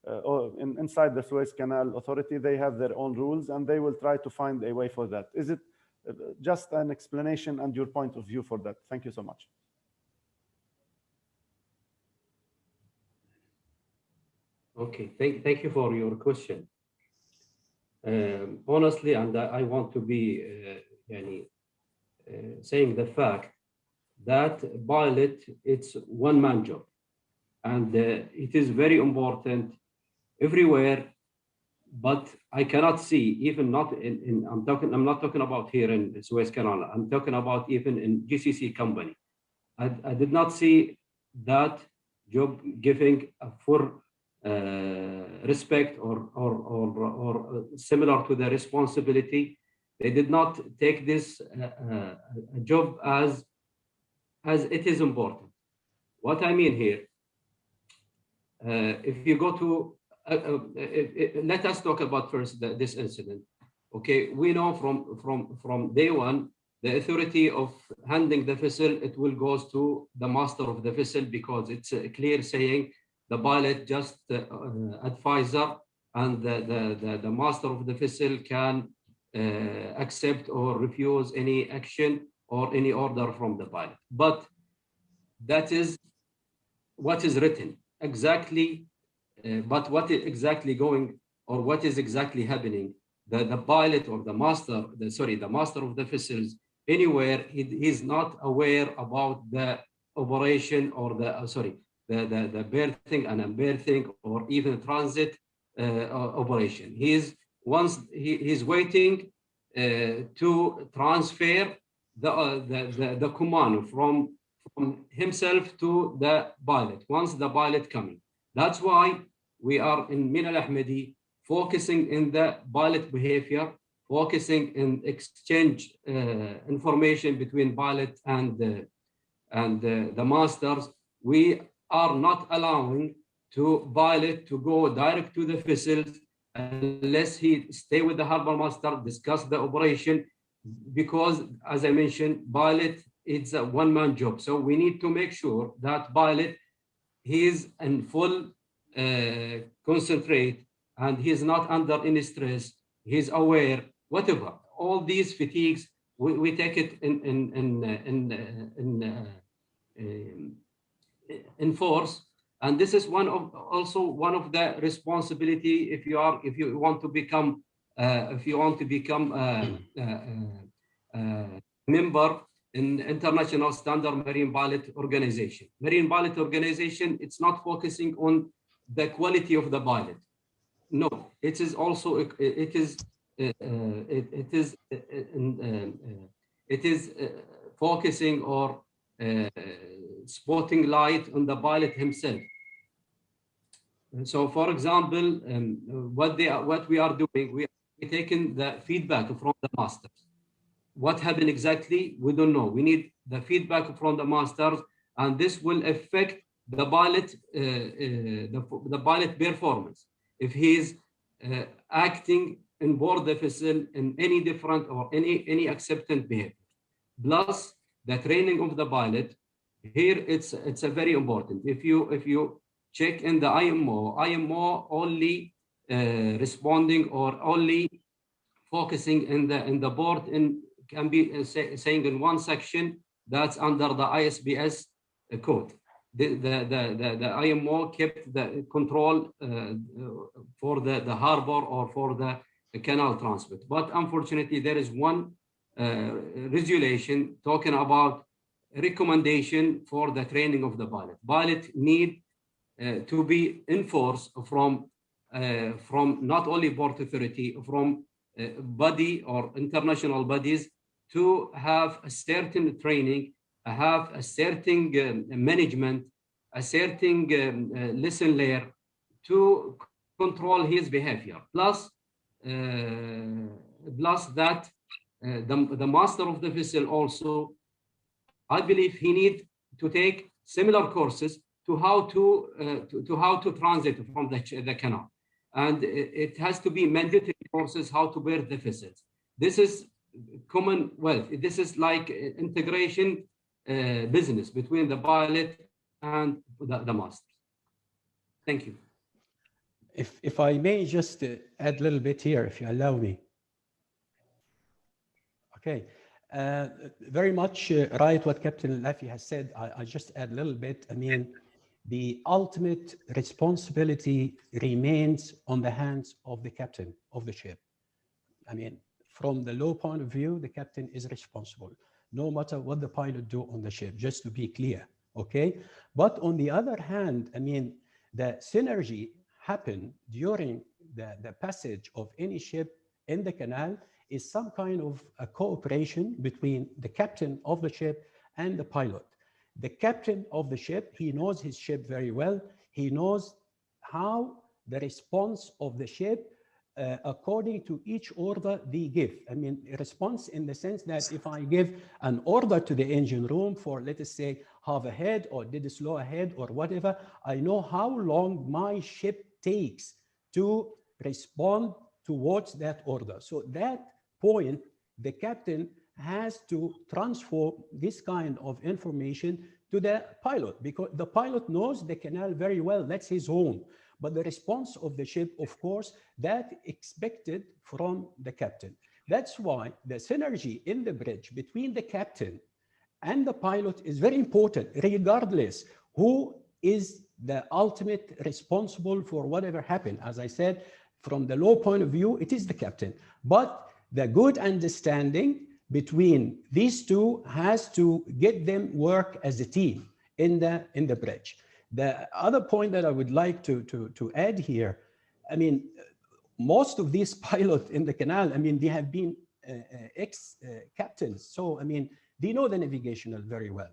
S7: or inside the Suez Canal Authority? They have their own rules and they will try to find a way for that. Is it just an explanation and your point of view for that? Thank you so much.
S3: Okay, thank you for your question. Honestly, and I want to be saying the fact that pilot, it's one-man job, and it is very important everywhere. But I cannot see, even not I'm not talking about here in Suez Canal. I'm talking about even in GCC company. I did not see that job giving a full respect or similar to the responsibility. They did not take this job as it is important. What I mean here, if you go to let us talk about first this incident. Okay, we know from day one, the authority of handling the vessel, it will goes to the master of the vessel, because it's clear saying the pilot just advisor, and the master of the vessel can accept or refuse any action or any order from the pilot. But that is what is written exactly. But what is exactly going, or what is exactly happening? The pilot or the master, the master of the vessels, anywhere, he's not aware about the operation or the berthing and unberthing or even transit operation. He's waiting to transfer the command from himself to the pilot once the pilot coming. That's why we are in Min al-Ahmadi focusing in the pilot behavior, focusing in exchange information between pilot and the masters. We are not allowing to pilot to go direct to the vessels unless he stay with the harbor master, discuss the operation, because as I mentioned, pilot, it's a one-man job. So we need to make sure that pilot, he is in full concentrate, and he is not under any stress. He's aware, whatever. All these fatigues, we take it in force, and this is also one of the responsibility if you want to become member in International Standard Marine Pilot Organization. Marine Pilot Organization, it's not focusing on the quality of the pilot. No, it is also it is focusing or spotting light on the pilot himself. So, for example, what we are doing, we are taking the feedback from the masters. What happened exactly, we don't know. We need the feedback from the masters, and this will affect the pilot, the pilot performance. If he is acting on board the vessel in any different or any acceptance behavior. Plus, the training of the pilot. Here, it's a very important. If you check in the IMO only responding or only focusing in the board can be saying in one section that's under the ISBS code. The IMO kept the control for the harbor or for the canal transport. But unfortunately, there is one resolution talking about recommendation for the training of the pilot. Pilot need to be enforced from not only Port Authority, from body or international bodies to have a certain training, have a certain management, a certain lesson layer to control his behavior. Plus that the master of the vessel also, I believe he need to take similar courses to how to transit from the canal, and it has to be mandatory courses how to bear the vessels. This is commonwealth. This is like integration business between the pilot and the master. Thank you.
S5: If I may just add a little bit here, if you allow me. Okay. Very much right what Captain Lafi has said. I just add a little bit. I mean, the ultimate responsibility remains on the hands of the captain of the ship. I mean, from the low point of view, the captain is responsible, no matter what the pilot do on the ship, just to be clear, okay? But on the other hand, I mean, the synergy happen during the passage of any ship in the canal is some kind of a cooperation between the captain of the ship and the pilot. The captain of the ship, he knows his ship very well. He knows how the response of the ship according to each order they give. I mean, response in the sense that if I give an order to the engine room for, let us say, half ahead or did a slow ahead or whatever, I know how long my ship takes to respond towards that order. So that point, the captain has to transfer this kind of information to the pilot, because the pilot knows the canal very well. That's his home. But the response of the ship, of course, that expected from the captain. That's why the synergy in the bridge between the captain and the pilot is very important, regardless who is the ultimate responsible for whatever happened. As I said, from the low point of view, it is the captain. But the good understanding between these two has to get them work as a team in the bridge. The other point that I would like to add here, I mean, most of these pilots in the canal, I mean, they have been ex-captains. So, I mean, they know the navigational very well.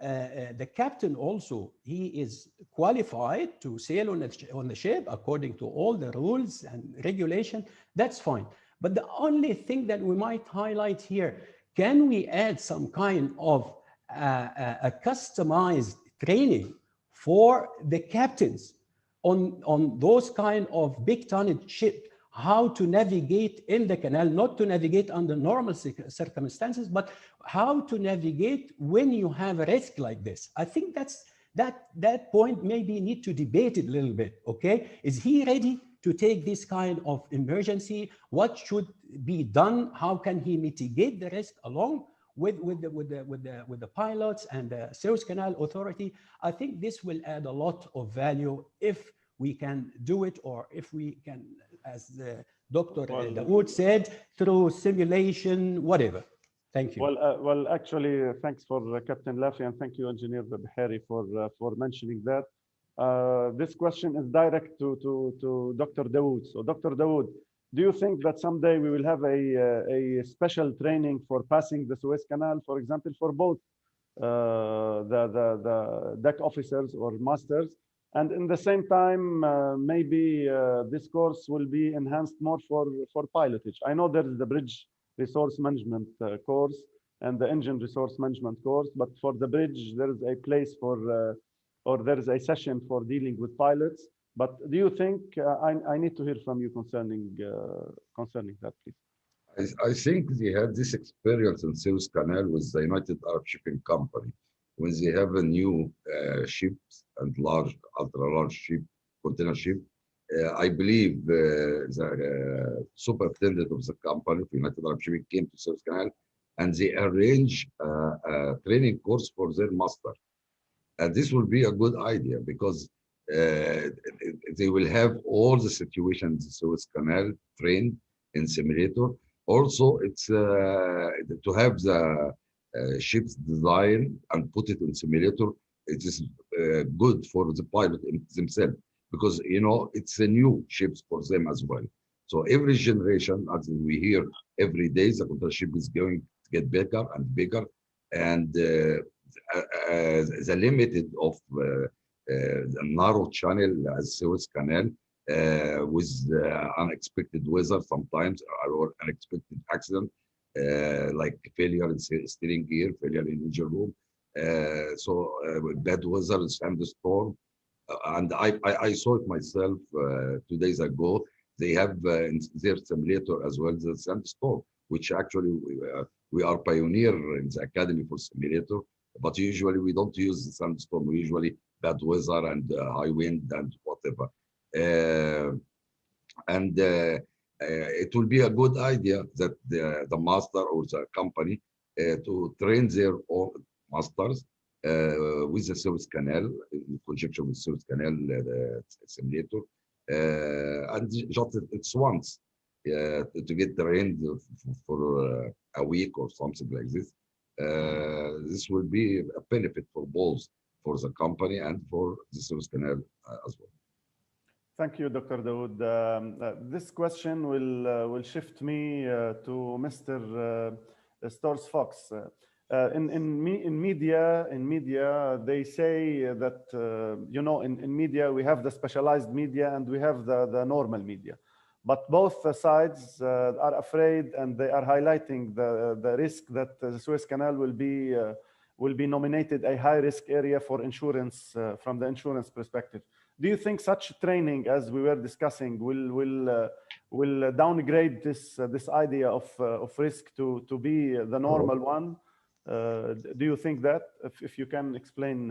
S5: The captain also, he is qualified to sail on the ship according to all the rules and regulation. That's fine. But the only thing that we might highlight here, can we add some kind of a customized training for the captains on those kind of big tonnage ship, how to navigate in the canal, not to navigate under normal circumstances, but how to navigate when you have a risk like this? I think that point maybe need to debate it a little bit, okay? Is he ready to take this kind of emergency? What should be done? How can he mitigate the risk along with the pilots and the Suez Canal Authority? I think this will add a lot of value if we can do it, or if we can, as Dr. Dawood said, through simulation, whatever. Thank you.
S7: Well, actually, thanks for Captain Lafi, and thank you, Engineer Behary, for mentioning that. This question is direct to Dr. Dawood. So Dr. Dawood, do you think that someday we will have a special training for passing the Suez Canal, for example, for both the deck officers or masters? And in the same time, maybe this course will be enhanced more for pilotage. I know there is the bridge resource management course and the engine resource management course, but for the bridge, there is a place for, or there is a session for dealing with pilots. But do you think, I need to hear from you concerning that, please.
S2: I think they had this experience in Suez Canal with the United Arab Shipping Company. When they have a new ships and large, ultra-large ship, container ship, I believe the superintendent of the company, of United Arab Shipping, came to Suez Canal and they arrange a training course for their master. And this will be a good idea because they will have all the situations in Suez Canal trained in simulator. Also, it's to have the ship's design and put it in simulator. It is good for the pilot themselves because, you know, it's a new ships for them as well. So every generation, as we hear every day, the container ship is going to get bigger and bigger. And the limited of the narrow channel as Suez Canal with unexpected weather sometimes or unexpected accident like failure in steering gear, failure in engine room. So bad weather, sandstorm. And I saw it myself 2 days ago. They have in their simulator as well the sandstorm, which actually we are pioneer in the Academy for Simulator, but usually we don't use the sandstorm. We usually bad weather and high wind and whatever. It will be a good idea that the master or the company to train their own masters with the Suez Canal, in conjunction with Suez Canal simulator, and just it's once to get trained for a week or something like this. This will be a benefit for both, for the company and for the Suez Canal as well.
S7: Thank you, Dr. Dawood. This question will shift me to Mr. Storrs-Fox. In media, they say that you know, in media we have the specialized media and we have the normal media, but both sides are afraid and they are highlighting the risk that the Suez Canal will be nominated a high risk area for insurance from the insurance perspective. Do you think such training, as we were discussing, will downgrade this idea of risk to be the normal one? Do you think that? If you can explain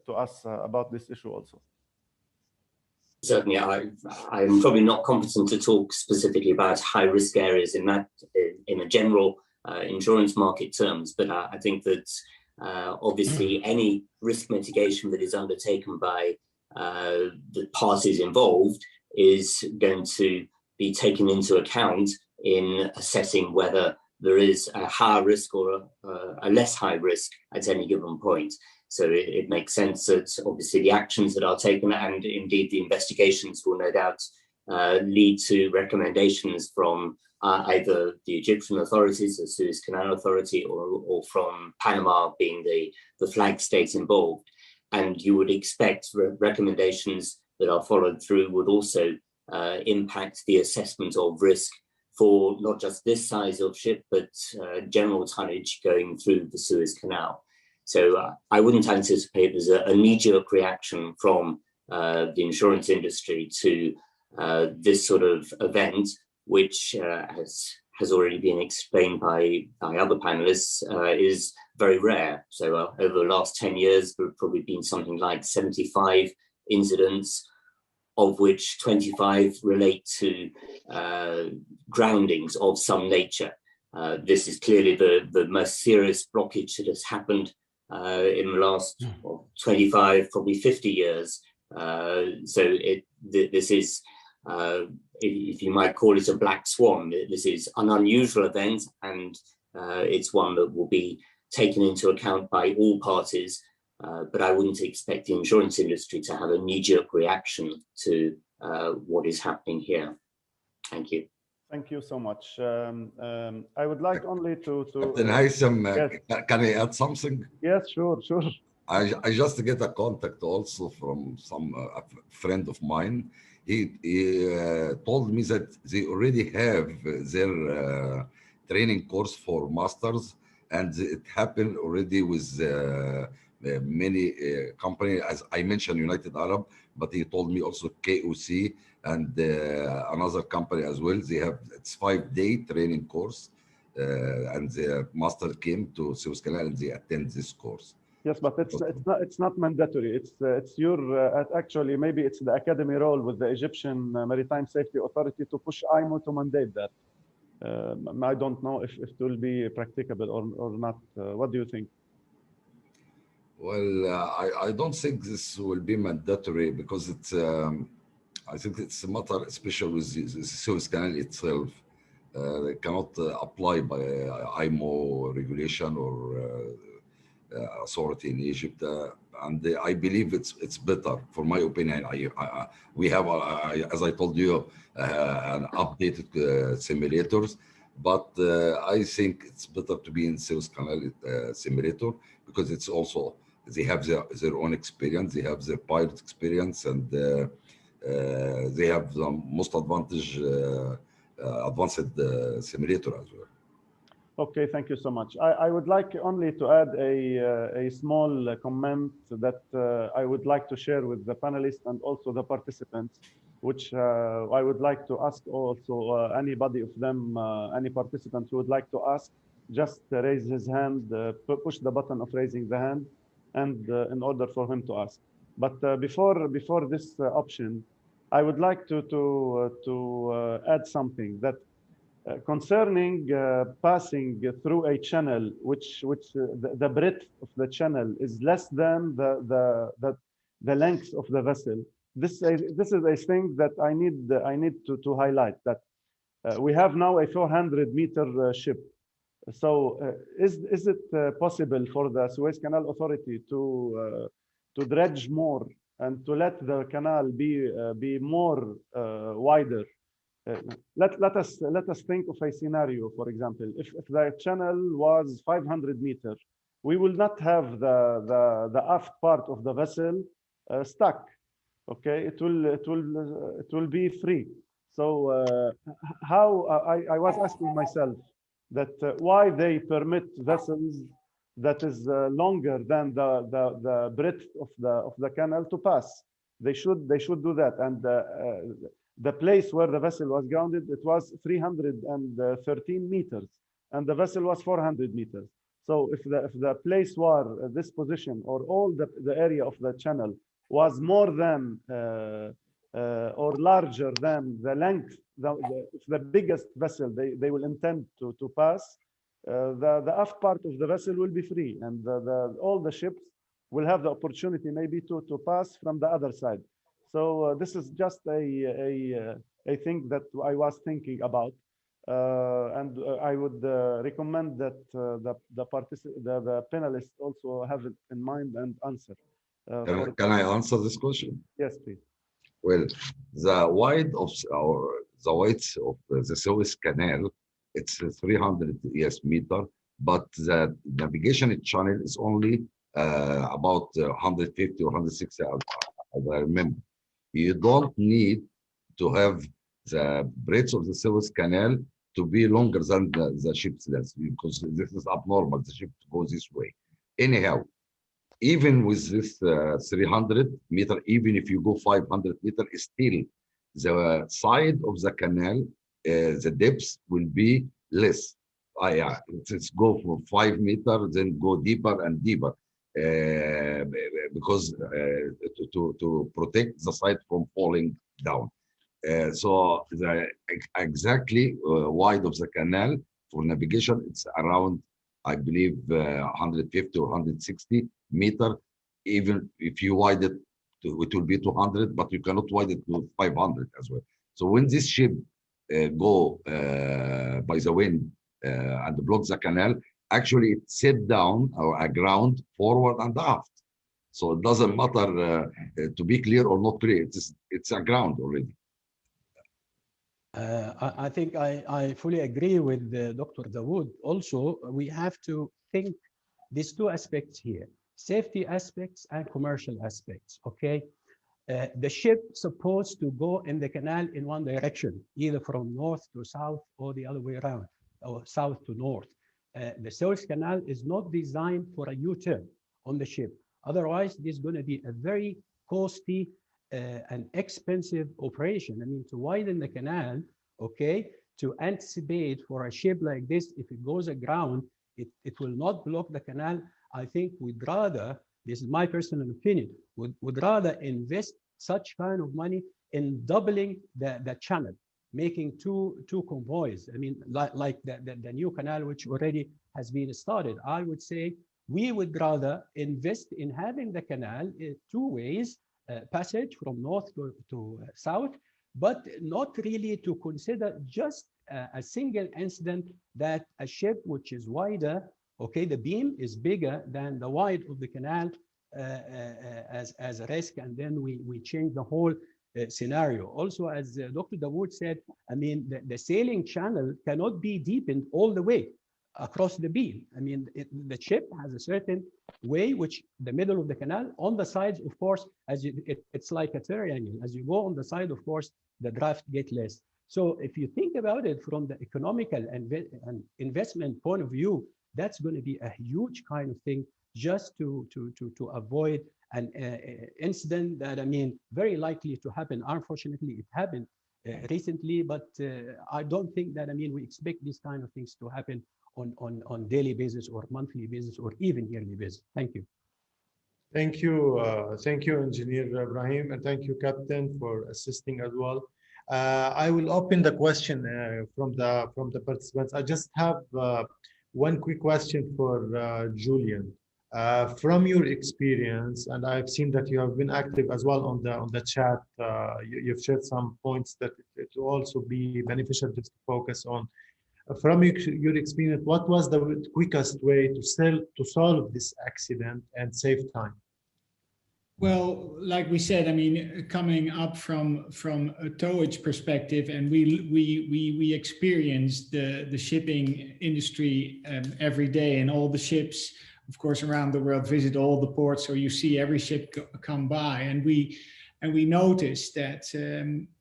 S7: to us about this issue also.
S4: Certainly, I'm probably not competent to talk specifically about high-risk areas in a general insurance market terms, but I think that obviously any risk mitigation that is undertaken by the parties involved is going to be taken into account in assessing whether there is a higher risk or a less high risk at any given point. So it makes sense that obviously the actions that are taken and indeed the investigations will no doubt lead to recommendations from either the Egyptian authorities, the Suez Canal Authority, or from Panama being the flag state involved. And you would expect recommendations that are followed through would also impact the assessment of risk for not just this size of ship, but general tonnage going through the Suez Canal. So I wouldn't anticipate there's a knee-jerk reaction from the insurance industry to this sort of event, which has already been explained by other panelists, is very rare. So over the last 10 years, there have probably been something like 75 incidents, of which 25 relate to groundings of some nature. This is clearly the most serious blockage that has happened in the last 25, probably 50 years. So this is, if you might call it a black swan, this is an unusual event, and it's one that will be taken into account by all parties but I wouldn't expect the insurance industry to have a knee-jerk reaction to what is happening here. Thank you.
S7: Thank you so much. I would like only to
S2: Captain Haytham,
S7: yes.
S2: Can I add something?
S7: Yes, sure.
S2: I just get a contact also from some a friend of mine. He told me that they already have their training course for masters, and it happened already with many companies, as I mentioned, United Arab, but he told me also KOC and another company as well. They have it's 5-day training course, and the master came to Suez Canal and they attend this course.
S7: Yes, but it's not mandatory. It's your actually maybe it's the academy role with the Egyptian Maritime Safety Authority to push IMO to mandate that. I don't know if it will be practicable or not. What do you think?
S2: Well, I don't think this will be mandatory because it's. I think it's a matter, especially with the Suez Canal itself. They cannot apply by IMO regulation or authority in Egypt, and I believe it's better. For my opinion, we have, as I told you, an updated simulators, but I think it's better to be in Suez Canal simulator because it's also they have their own experience, they have their pilot experience, and they have the most advanced simulator as well.
S7: Okay, thank you so much. I would like only to add a small comment that I would like to share with the panelists and also the participants, which I would like to ask also anybody of them, any participant who would like to ask, just raise his hand, push the button of raising the hand, and in order for him to ask. But before this option, I would like to add something that concerning passing through a channel, which the breadth of the channel is less than the length of the vessel. This is a thing that I need to highlight, that we have now a 400-meter ship. So is it possible for the Suez Canal Authority to dredge more and to let the canal be more wider? Let us think of a scenario. For example, if the channel was 500 meters, we will not have the aft part of the vessel stuck. Okay, it will be free. So how I was asking myself that why they permit vessels that is longer than the breadth of the canal to pass. They should do that. And the place where the vessel was grounded, it was 313 meters, and the vessel was 400 meters. So if the place were this position, or all the area of the channel was more than or larger than the length, the biggest vessel they will intend to pass, the aft part of the vessel will be free, and all the ships will have the opportunity maybe to pass from the other side. So this is just a thing that I was thinking about, and I would recommend that the panelists also have it in mind and answer.
S2: Can I answer this question?
S7: Yes, please.
S2: Well, the width of the Suez Canal, it's 300 meter, but the navigation channel is only about 150 or 160, as I remember. You don't need to have the breadth of the Suez Canal to be longer than the ship's length, because this is abnormal. The ship goes this way. Anyhow, even with this 300 meter, even if you go 500 meter, still the side of the canal, the depth will be less. It's go for 5 meters, then go deeper and deeper. Because to protect the site from falling down. So the exactly wide of the canal for navigation, it's around, I believe, 150 or 160 meter. Even if you widen it, it will be 200, but you cannot widen it to 500 as well. So when this ship go by the wind and block the canal, actually it set down or aground forward and aft. So it doesn't matter to be clear or not clear. It's a ground already.
S5: I think I fully agree with Dr. Dawood. Also, we have to think these two aspects here, safety aspects and commercial aspects, okay? The ship supposed to go in the canal in one direction, either from north to south or the other way around, or south to north. The Suez Canal is not designed for a U-turn on the ship. Otherwise, this is going to be a very costly and expensive operation. I mean, to widen the canal, okay, to anticipate for a ship like this, if it goes aground, it will not block the canal. I think we'd rather, this is my personal opinion, would rather invest such kind of money in doubling the channel, making two convoys. I mean, like the new canal, which already has been started. I would say we would rather invest in having the canal two ways, passage from north to south, but not really to consider just a single incident that a ship which is wider, okay, the beam is bigger than the wide of the canal as a risk, and then we change the whole scenario. Also, as Dr. Dawood said, I mean, the sailing channel cannot be deepened all the way across the beam. I mean, the ship has a certain way, which the middle of the canal, on the sides, of course, it's like a triangle. As you go on the side, of course, the draft get less. So if you think about it from the economical and investment point of view, that's going to be a huge kind of thing just to avoid an incident that, I mean, very likely to happen. Unfortunately, it happened recently, but I don't think that, I mean, we expect these kind of things to happen on daily basis or monthly basis or even yearly basis. Thank you.
S1: Thank you, Engineer Ibrahim, and thank you, Captain, for assisting as well. I will open the question from the participants. I just have one quick question for Julian. From your experience, and I've seen that you have been active as well on the chat. You've shared some points that it will also be beneficial just to focus on. From your experience, what was the quickest way to solve this accident and save time?
S6: Well, like we said, I mean, coming up from a towage perspective, and we experience the shipping industry every day, and all the ships, of course, around the world visit all the ports, so you see every ship come by, and we noticed that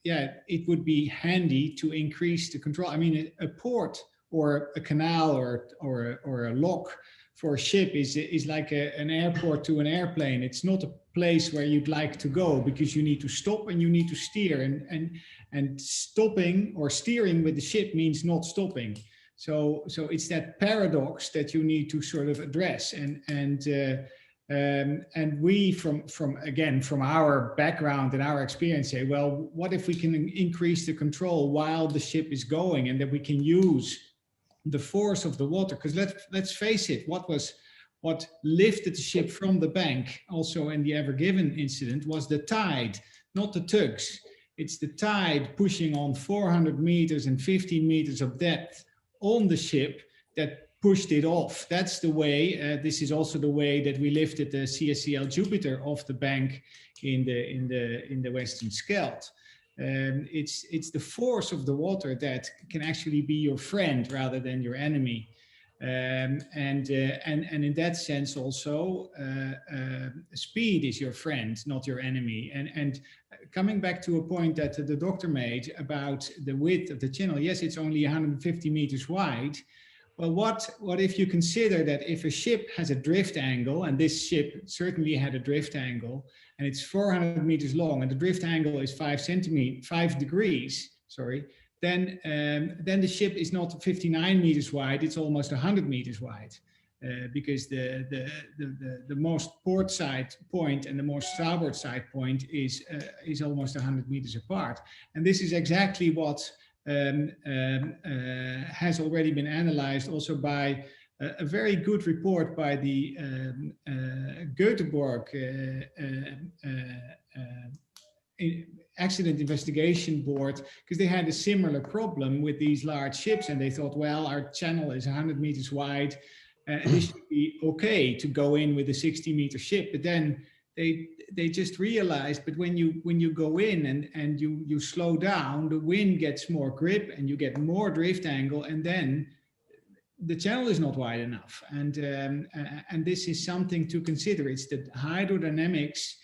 S6: it would be handy to increase the control. I mean, a port or a canal or a lock for a ship is like an airport to an airplane. It's not a place where you'd like to go, because you need to stop and you need to steer, and stopping or steering with the ship means not stopping. So it's that paradox that you need to sort of address, and we from our background and our experience say, well, what if we can increase the control while the ship is going, and that we can use the force of the water? Because let's face it, what lifted the ship from the bank, also in the Ever Given incident, was the tide, not the tugs. It's the tide pushing on 400 meters and 15 meters of depth on the ship that pushed it off. That's the way. This is also the way that we lifted the CSCL Jupiter off the bank in the Western Scheldt. It's the force of the water that can actually be your friend rather than your enemy. And in that sense also, speed is your friend, not your enemy. And coming back to a point that the doctor made about the width of the channel, yes, it's only 150 meters wide. Well, what if you consider that if a ship has a drift angle, and this ship certainly had a drift angle, and it's 400 meters long, and the drift angle is 5 degrees, then the ship is not 59 meters wide; it's almost 100 meters wide, because the most port side point and the most starboard side point is almost 100 meters apart. And this is exactly what has already been analyzed also by a very good report by the Göteborg Accident Investigation Board, because they had a similar problem with these large ships, and they thought, well, our channel is 100 meters wide, and this should be okay to go in with a 60-meter ship. But then they just realized, but when you go in and you slow down, the wind gets more grip and you get more drift angle, and then the channel is not wide enough. And this is something to consider. It's the hydrodynamics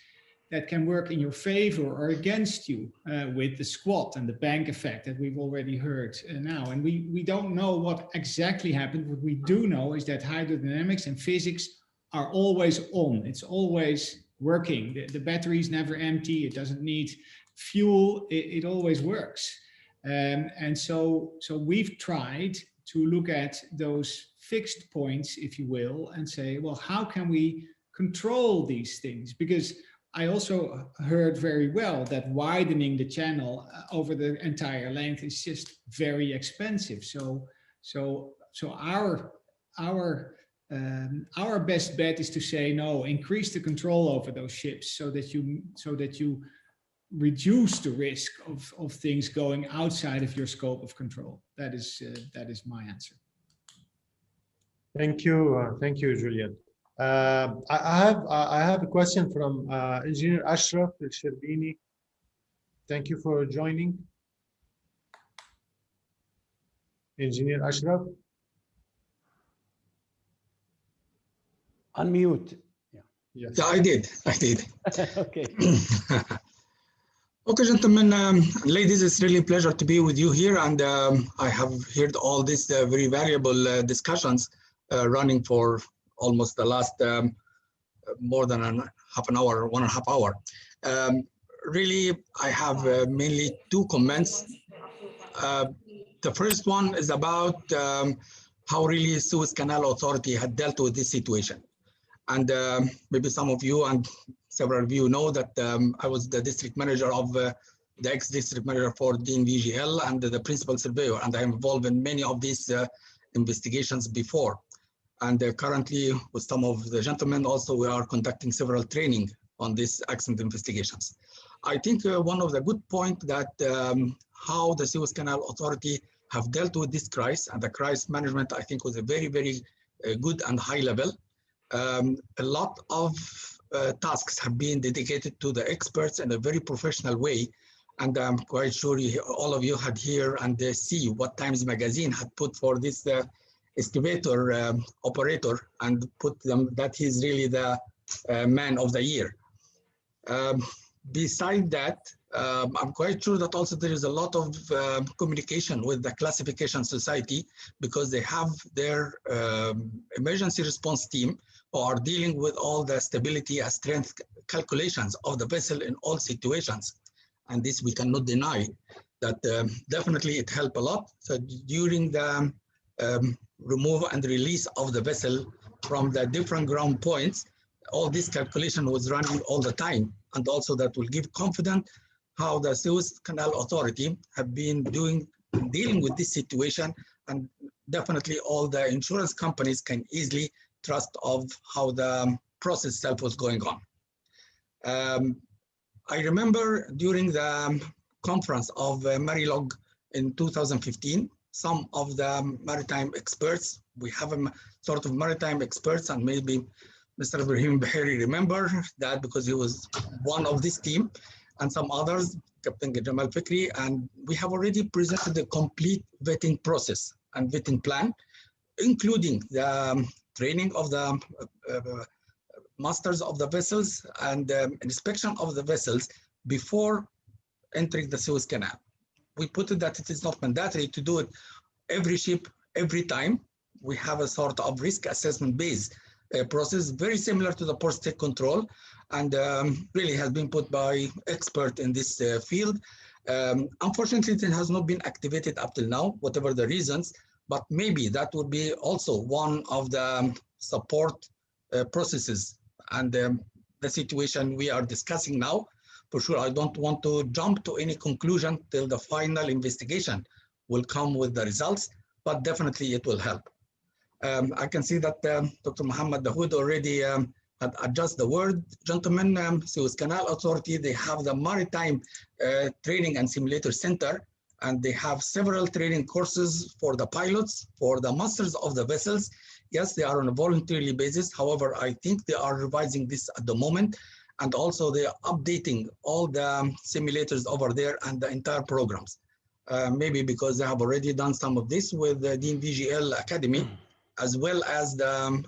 S6: that can work in your favor or against you with the squat and the bank effect that we've already heard now. And we don't know what exactly happened. What we do know is that hydrodynamics and physics are always on. It's always working. The battery is never empty. It doesn't need fuel. It always works. And so we've tried to look at those fixed points, if you will, and say, well, how can we control these things? Because I also heard very well that widening the channel over the entire length is just very expensive. So our best bet is to say, no, increase the control over those ships so that you reduce the risk of things going outside of your scope of control. That is my answer.
S1: Thank you, Julian. I have a question from Engineer Ashraf Sherbini. Thank you for joining. Engineer Ashraf.
S5: Unmute.
S1: Yes.
S8: Yeah, I did.
S5: Okay.
S8: Okay, gentlemen, ladies, it's really a pleasure to be with you here, and I have heard all these very valuable discussions running for almost the last more than half an hour, 1.5 hours. Really, I have mainly two comments. The first one is about how really Suez Canal Authority had dealt with this situation. And maybe some of you and several of you know that I was the district manager of the ex-district manager for DNVGL and the principal surveyor, and I'm involved in many of these investigations before. And currently, with some of the gentlemen, also we are conducting several training on these accident investigations. I think one of the good points that how the Suez Canal Authority have dealt with this crisis, and the crisis management, I think, was a very, very good and high level. A lot of tasks have been dedicated to the experts in a very professional way. And I'm quite sure all of you had heard and see what Times Magazine had put for this excavator operator, and put them that he's really the man of the year. Beside that, I'm quite sure that also there is a lot of communication with the classification society, because they have their emergency response team who are dealing with all the stability and strength calculations of the vessel in all situations. And this we cannot deny that definitely it helped a lot. So during the remove and release of the vessel from the different ground points, all this calculation was running all the time. And also that will give confidence how the Suez Canal Authority have been dealing with this situation, and definitely all the insurance companies can easily trust of how the process itself was going on. I remember during the conference of Marilog in 2015, some of the maritime experts, we have a sort of maritime experts, and maybe Mr. Ibrahim Behary remember that because he was one of this team, and some others, Captain Jamal Fikri, and we have already presented the complete vetting process and vetting plan, including the training of the masters of the vessels and inspection of the vessels before entering the Suez Canal. We put it that it is not mandatory to do it every ship, every time. We have a sort of risk assessment based process, very similar to the port state control, and really has been put by expert in this field. Unfortunately, it has not been activated up till now, whatever the reasons, but maybe that would be also one of the support processes and the situation we are discussing now. For sure, I don't want to jump to any conclusion till the final investigation will come with the results, but definitely it will help. I can see that Dr. Mohamed Dawood already had adjusted the word. Gentlemen, Suez Canal Authority, they have the Maritime Training and Simulator Center, and they have several training courses for the pilots, for the masters of the vessels. Yes, they are on a voluntary basis. However, I think they are revising this at the moment. and also they are updating all the simulators over there and the entire programs. Maybe because they have already done some of this with the DNVGL Academy, as well as the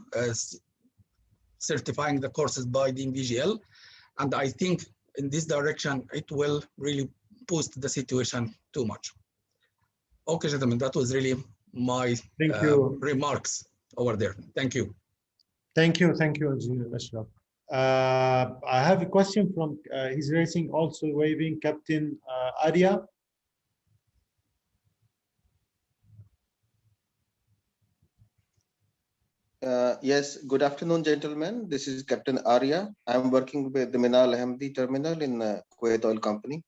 S8: certifying the courses by DNVGL. And I think in this direction, it will really boost the situation too much. Okay, gentlemen, that was really my remarks over there. Thank you.
S1: Thank you, Engineer Ashraf. I have a question from, he's raising, also waving, Captain Arya.
S9: Yes, good afternoon, gentlemen. This is Captain Arya. I'm working with the Mina Al-Hamdi terminal in Kuwait Oil Company.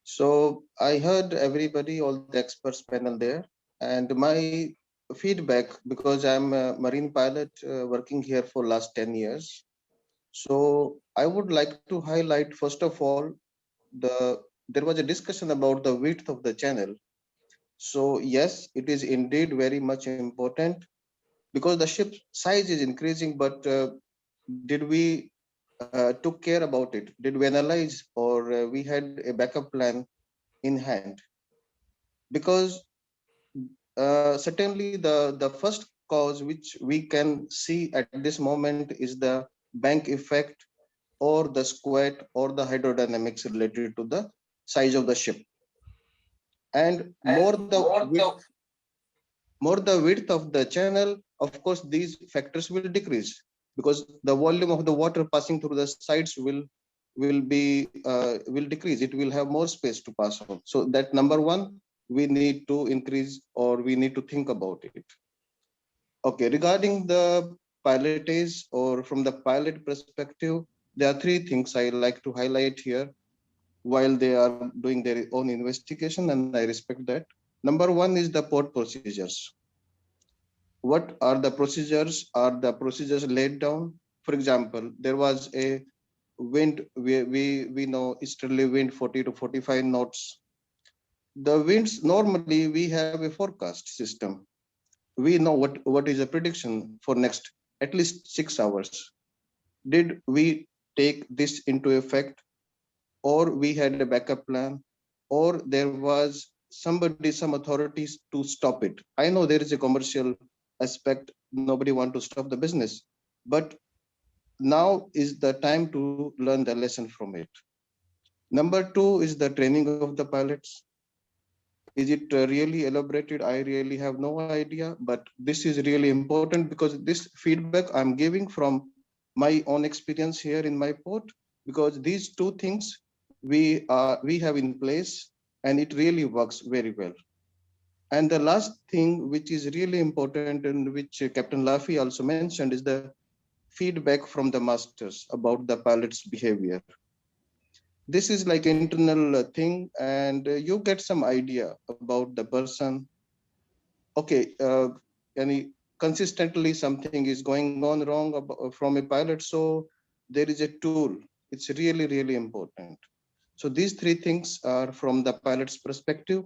S9: So I heard everybody, all the experts panel there, and my feedback, because I'm a marine pilot working here for last 10 years. So I would like to highlight, first of all, there was a discussion about the width of the channel. So yes, it is indeed very much important, because the ship size is increasing, but did we took care about it? Did we analyze, or we had a backup plan in hand? Because certainly the first cause which we can see at this moment is the bank effect, or the squat, or the hydrodynamics related to the size of the ship. And more the width of the channel, of course, these factors will decrease, because the volume of the water passing through the sides will decrease. It will have more space to pass on. So that number one, we need to increase, or we need to think about it. Okay, regarding the pilotage, or from the pilot perspective, there are three things I like to highlight here while they are doing their own investigation, and I respect that. Number one is the port procedures. What are the procedures? Are the procedures laid down? For example, there was a wind, we know easterly wind 40 to 45 knots. The winds, normally we have a forecast system. We know what is a prediction for next at least 6 hours. Did we take this into effect, or we had a backup plan, or there was some authorities to stop it? I know there is a commercial aspect, nobody want to stop the business, but now is the time to learn the lesson from it. Number two is the training of the pilots. Is it really elaborated? I really have no idea, but this is really important, because this feedback I'm giving from my own experience here in my port, because these two things we have in place, and it really works very well. And the last thing, which is really important, and which Captain Lafi also mentioned, is the feedback from the masters about the pilot's behavior. This is like an internal thing, and you get some idea about the person. Okay, consistently something is going on wrong from a pilot, so there is a tool. It's really, really important. So these three things are from the pilot's perspective.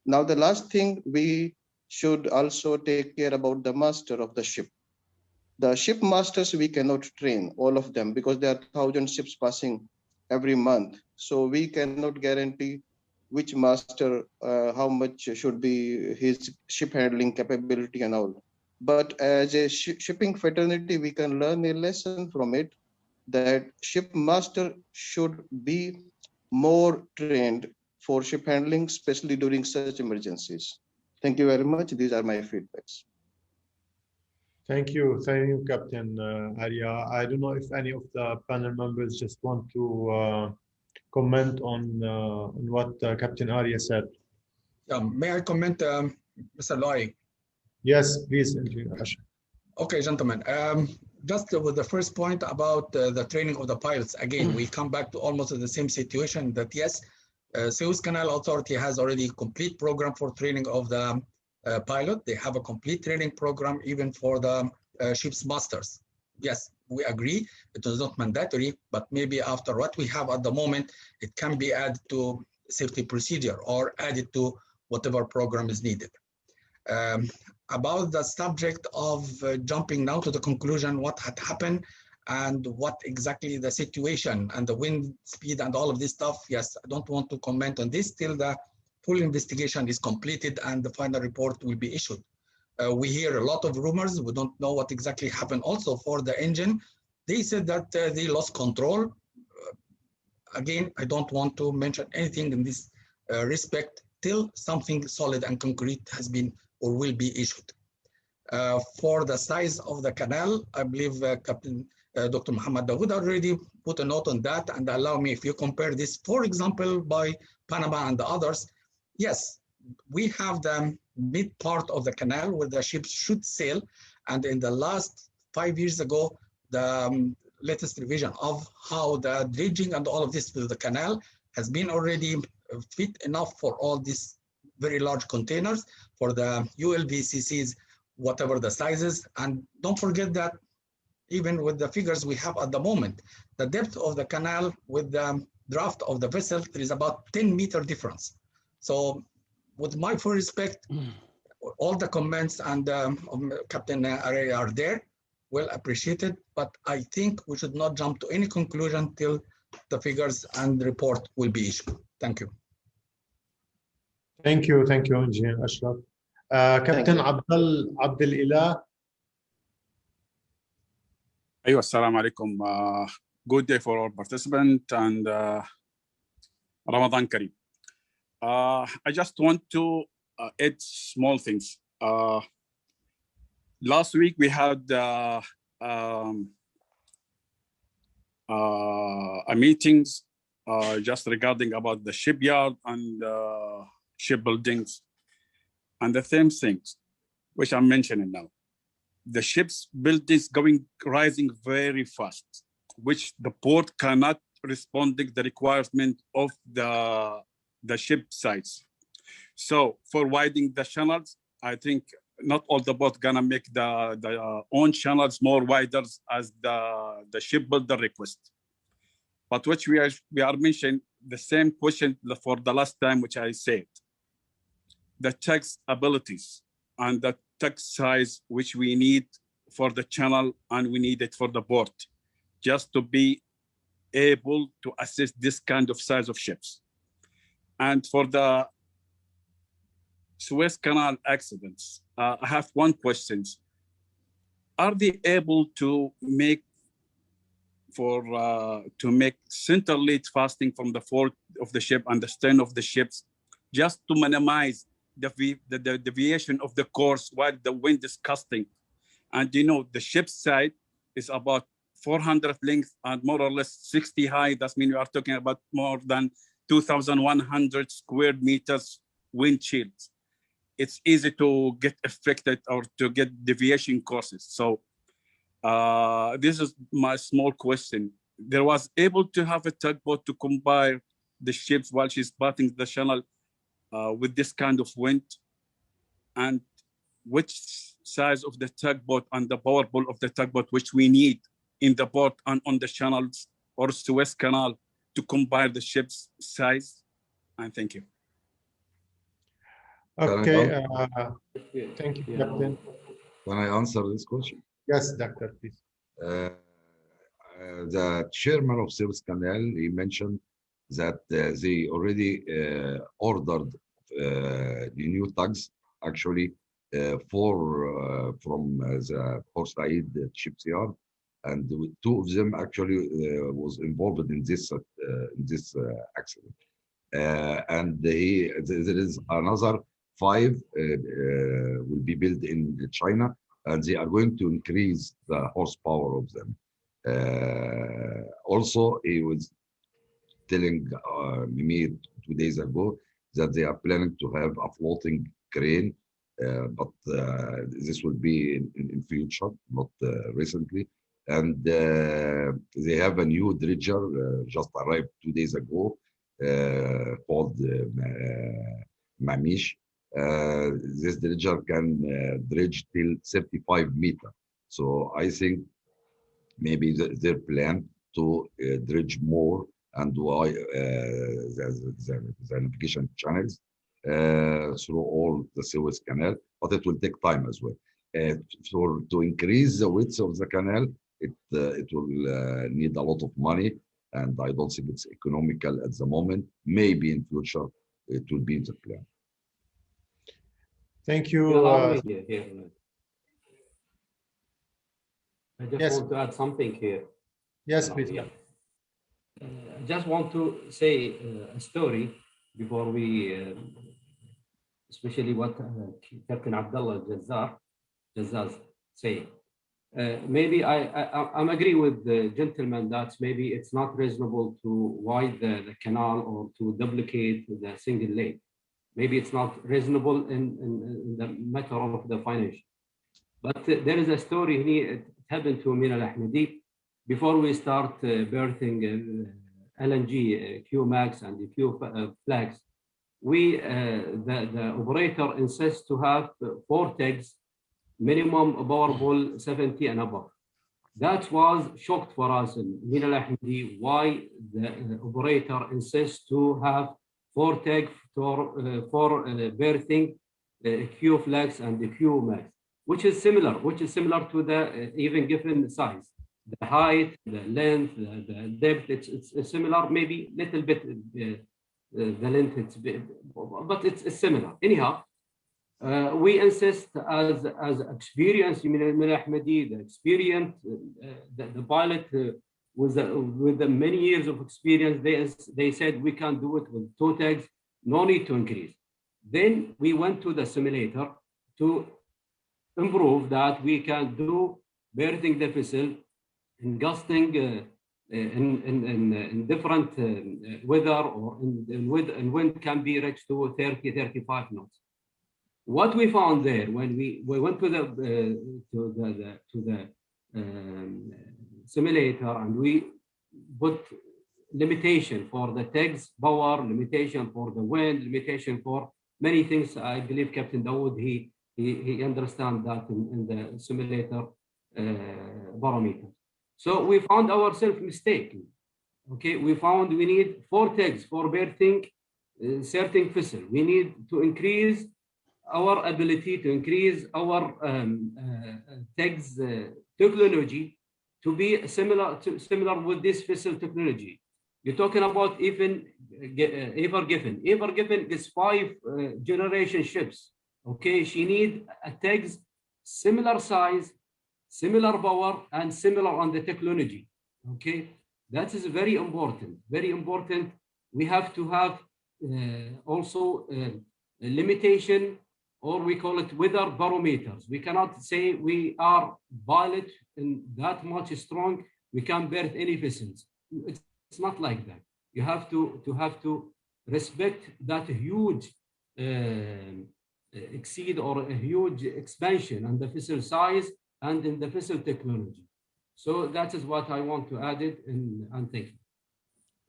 S9: Now, the last thing, we should also take care about the master of the ship. The ship masters, we cannot train all of them, because there are 1,000 ships passing every month. So we cannot guarantee which master, how much should be his ship handling capability and all. But as a shipping fraternity, we can learn a lesson from it, that ship master should be more trained for ship handling, especially during such emergencies. Thank you very much. These are my feedbacks.
S1: Thank you, Captain Arya. I don't know if any of the panel members just want to comment on what Captain Arya said.
S8: May I comment, Mr. Loi?
S1: Yes, please, Engineer Ashraf.
S8: Okay, gentlemen. Just with the first point about the training of the pilots, again, we come back to almost the same situation, that yes, Suez Canal Authority has already a complete program for training of the pilot. They have a complete training program even for the ship's masters. Yes, we agree, it is not mandatory, but maybe after what we have at the moment, it can be added to safety procedure or added to whatever program is needed. About the subject of jumping now to the conclusion, what had happened, and what exactly the situation and the wind speed and all of this stuff. Yes, I don't want to comment on this till the full investigation is completed and the final report will be issued. We hear a lot of rumors. We don't know what exactly happened. Also for the engine, they said that they lost control. Again, I don't want to mention anything in this respect till something solid and concrete has been or will be issued. For the size of the canal, I believe Captain Dr. Mohamed Dawood already put a note on that, and allow me, if you compare this, for example, by Panama and the others, yes, we have the mid part of the canal where the ships should sail, and in the last 5 years ago, the latest revision of how the dredging and all of this with the canal has been already fit enough for all these very large containers for the ULVCCs, whatever the sizes. And don't forget that even with the figures we have at the moment, the depth of the canal with the draft of the vessel, there is about 10-meter difference. So with my full respect, all the comments and Captain Rabie are there, well appreciated, but I think we should not jump to any conclusion till the figures and the report will be issued. Thank you.
S1: Thank you, Engineer Ashraf. Captain عبد الإله.
S10: أيوة, السلام عليكم. Good day for all participants and Ramadan Kareem. I just want to add small things. Last week we had a meetings just regarding about the shipyard and shipbuildings and the same things which I'm mentioning now. The ships buildings rising very fast, which the port cannot responding the requirement of the ship size. So for widening the channels, I think not all the boats gonna make the own channels more wider as the shipbuilder request. But which we are mentioning the same question for the last time, which I said. The text abilities and the text size which we need for the channel and we need it for the port, just to be able to assist this kind of size of ships. And for the Suez Canal accidents, I have one question. Are they able to make center lead fasting from the fork of the ship and the stern of the ships, just to minimize the deviation of the course while the wind is gusting? And you know, the ship side is about 400 length and more or less 60 high. That means we are talking about more than 2,100 square meters wind shields. It's easy to get affected or to get deviation courses. So this is my small question. There was able to have a tugboat to combine the ships while she's batting the channel with this kind of wind, and which size of the tugboat and the power pull of the tugboat which we need in the port and on the channels or Suez Canal to combine the ship's size. And thank you.
S1: Okay, thank you, Captain.
S2: Can I answer this question?
S1: Yes, Doctor, please.
S2: The chairman of Suez Canal, he mentioned that they already ordered the new tugs, actually, from the Port Said shipyard, and two of them actually was involved in this accident. And there is another 5 will be built in China, and they are going to increase the horsepower of them. Also, he was telling me 2 days ago that they are planning to have a floating crane, but this will be in future, not recently. And they have a new dredger just arrived 2 days ago called Mamish. This dredger can dredge till 35 meters. So I think maybe their plan to dredge more and why the navigation channels through all the Suez Canal, but it will take time as well. To increase the width of the canal, it will need a lot of money, and I don't think it's economical at the moment. Maybe in future it will be in the plan.
S1: Thank you.
S3: I just want to add something here.
S1: Yes, please.
S3: I just want to say a story before we, especially what Captain Abdullah Jazzaz say. Maybe I'm agree with the gentleman that maybe it's not reasonable to widen the canal or to duplicate the single lane. Maybe it's not reasonable in the matter of the financial. But there is a story here. It happened to Min al-Ahmadi before we start berthing LNG Q-Max and the Q-Flags. The operator insists to have 4 tags, minimum powerful 70 and above. That was shocked for us in Min al-Ahmadi, why the operator insists to have 4 tags for berthing Q-Flags and the Q-Max, which is similar to the even given size. The height, the length, the depth, it's similar, maybe little bit the length, but it's similar. Anyhow, we insist as experienced Min al-Ahmadi, the experienced, the pilot with the many years of experience, they said we can do it with 2 tags, no need to increase. Then we went to the simulator to improve that we can do berthing the vessel in gusting in different weather, or in wind can be reached to 30-35 knots. What we found there when we went to the simulator, and we put limitation for the tags power, limitation for the wind, limitation for many things. I believe Captain Dawood he understands that in the simulator parameter. So we found ourselves mistaken. Okay, we found we need 4 tags for berthing certain vessel. We need to increase our ability, to increase our tags technology to be similar with this vessel technology. You're talking about even Ever Given is 5 generation ships. Okay, she needs tags similar size, similar power, and similar on the technology. Okay, that is very important. Very important. We have to have also limitation, or we call it weather barometers. We cannot say we are pilot and that much strong, we can berth any vessels. It's not like that. You have to respect that huge exceed or a huge expansion on the vessel size and in the vessel technology. So that is what I want to add it, and thank you.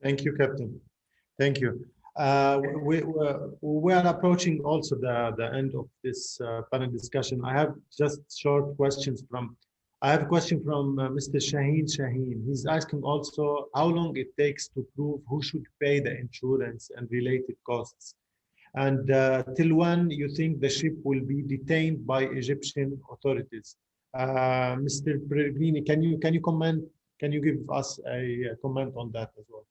S1: Thank you, Captain. Thank you. We are approaching also the end of this panel discussion. I have just short questions I have a question from Mr. Shaheen. He's asking also how long it takes to prove who should pay the insurance and related costs. And till when you think the ship will be detained by Egyptian authorities? Mr. Peregrine, can you comment? Can you give us a comment on that as well?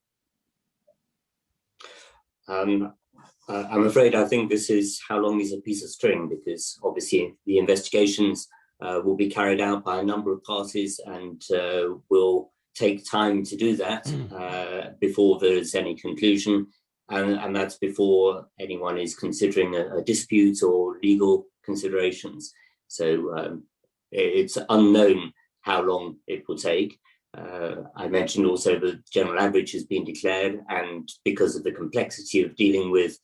S4: I'm afraid I think this is how long is a piece of string, because obviously the investigations will be carried out by a number of parties, and will take time to do that before there's any conclusion. And that's before anyone is considering a dispute or legal considerations. So it's unknown how long it will take. I mentioned also the general average has been declared, and because of the complexity of dealing with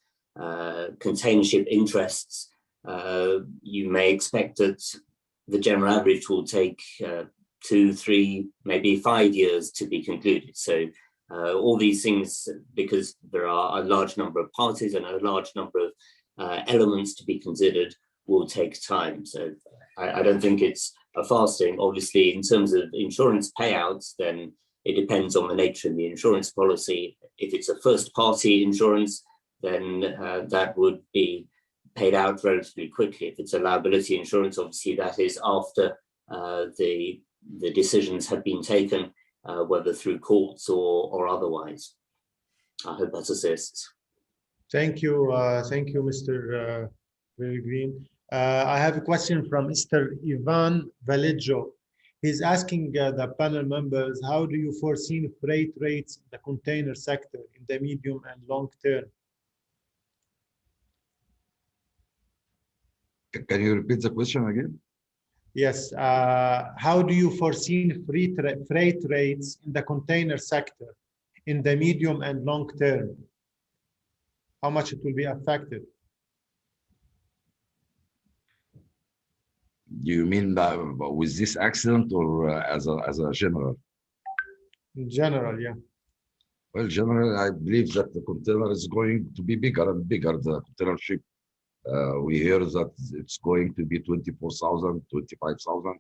S4: container ship interests, you may expect that the general average will take 2, 3, maybe 5 years to be concluded. So all these things, because there are a large number of parties and a large number of elements to be considered, will take time. So I don't think it's a fast thing. Obviously, in terms of insurance payouts, then it depends on the nature of the insurance policy. If it's a first-party insurance, then that would be paid out relatively quickly. If it's a liability insurance, obviously that is after the the decisions have been taken, whether through courts or otherwise. I hope that assists.
S1: Thank you, Mr. Peregrine. I have a question from Mr. Ivan Vallejo. He's asking the panel members, how do you foresee freight rates in the container sector in the medium and long term?
S2: Can you repeat the question again?
S1: Yes. How do you foresee freight rates in the container sector in the medium and long term? How much it will be affected?
S2: Do you mean that with this accident or as a general?
S1: In general, yeah.
S2: Well, generally, I believe that the container is going to be bigger and bigger, the container ship. We hear that it's going to be 24,000, 25,000,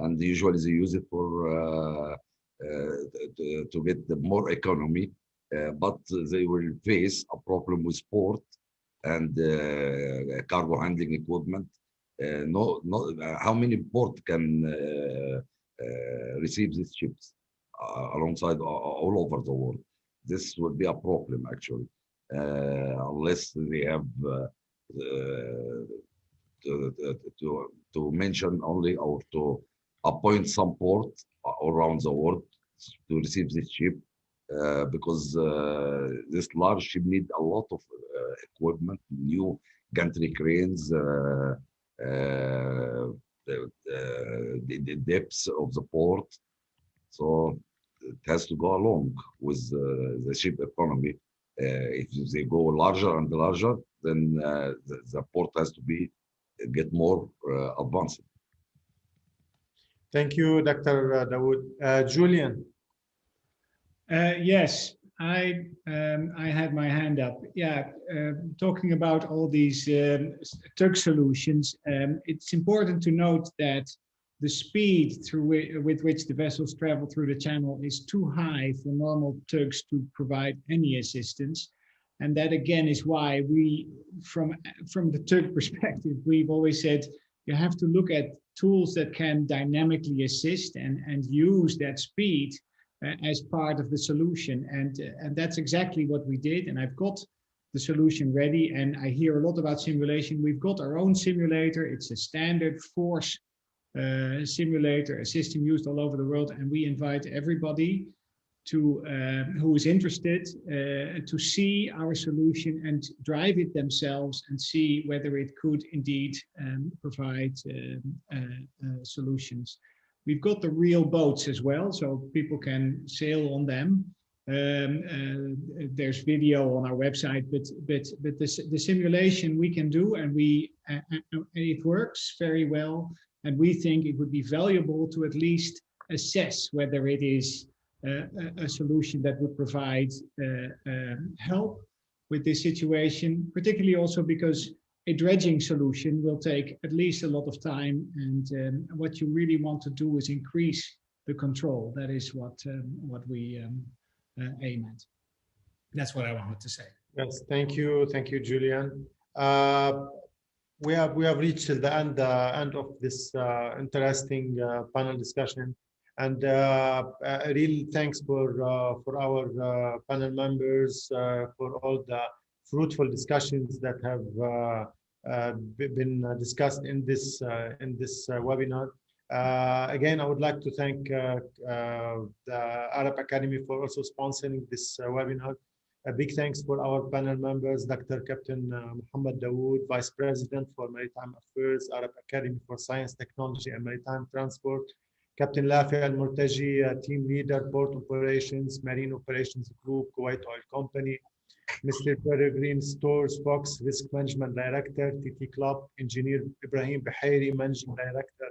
S2: and usually they use it for to get the more economy, but they will face a problem with port and cargo handling equipment. How many port can receive these ships alongside all over the world? This would be a problem actually, unless they have to mention only or to appoint some port around the world to receive this ship, because this large ship need a lot of equipment, new gantry cranes, the depths of the port. So it has to go along with the ship economy. If they go larger and larger, then the port has to get more advanced.
S1: Thank you, Dr. Dawood. Julian.
S6: Yes, I had my hand up. Yeah, talking about all these tug solutions, it's important to note that the speed with which the vessels travel through the channel is too high for normal tugs to provide any assistance. And that again is why we, from the tug perspective, we've always said you have to look at tools that can dynamically assist and use that speed as part of the solution. And that's exactly what we did. And I've got the solution ready. And I hear a lot about simulation. We've got our own simulator. It's a standard force simulator, a system used all over the world. And we invite everybody to who is interested to see our solution and drive it themselves and see whether it could indeed provide solutions. We've got the real boats as well, so people can sail on them. There's video on our website, but the simulation we can do, and it works very well. And we think it would be valuable to at least assess whether it is a solution that would provide help with this situation, particularly also because a dredging solution will take at least a lot of time, and what you really want to do is increase the control. That is what we aim at. That's what I wanted to say.
S1: Yes, thank you, Julian. We have reached the end of this interesting panel discussion, and real thanks for our panel members for all the fruitful discussions that have been discussed in this webinar. Again, I would like to thank the Arab Academy for also sponsoring this webinar. A big thanks for our panel members, Dr. Captain Mohamed Dawood, Vice President for Maritime Affairs, Arab Academy for Science, Technology and Maritime Transport, Captain Lafi Al-Murtaji, Team Leader, Port Operations, Marine Operations Group, Kuwait Oil Company, Mr. Peregrine Storrs-Fox, Risk Management Director, TT Club, Engineer Ibrahim Behary, Managing Director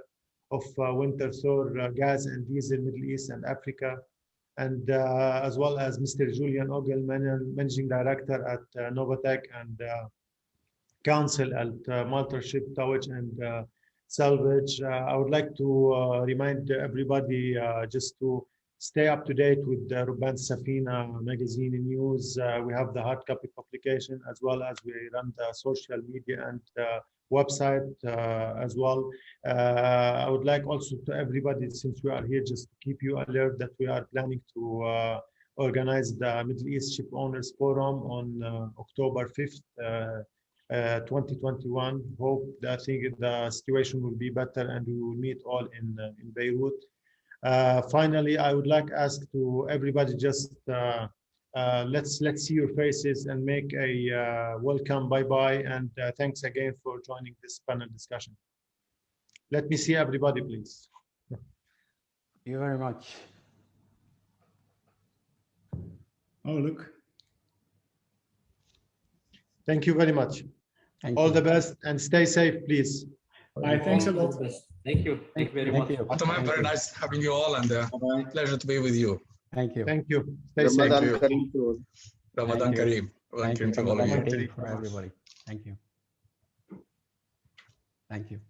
S1: of Winterthur Gas and Diesel, Middle East and Africa, and as well as Mr. Julian Ogel, Managing Director at Novatec and Counsel at Malta Ship Towage and Salvage. I would like to remind everybody just to stay up to date with the Robban Assafina magazine and news. We have the hard copy publication as well as we run the social media and website as well. I would like also to everybody, since we are here, just to keep you alert that we are planning to organize the Middle East Ship Owners Forum on October 5th, 2021. Hope that the situation will be better and we will meet all in Beirut. Finally, I would like to ask to everybody just let's see your faces and make a welcome bye-bye, and thanks again for joining this panel discussion. Let me see everybody, please.
S5: Thank you very much.
S6: Oh, look.
S1: Thank you very much. All the best and stay safe, please.
S6: Bye. Thanks a lot.
S3: Thank you. Thank you very much.
S8: Othman, very nice having you all, and pleasure to be with you.
S5: Thank you.
S1: Thank you. Stay safe.
S8: Ramadan Kareem.
S5: Thank you. Ramadan Kareem for everybody. Thank you. Thank you.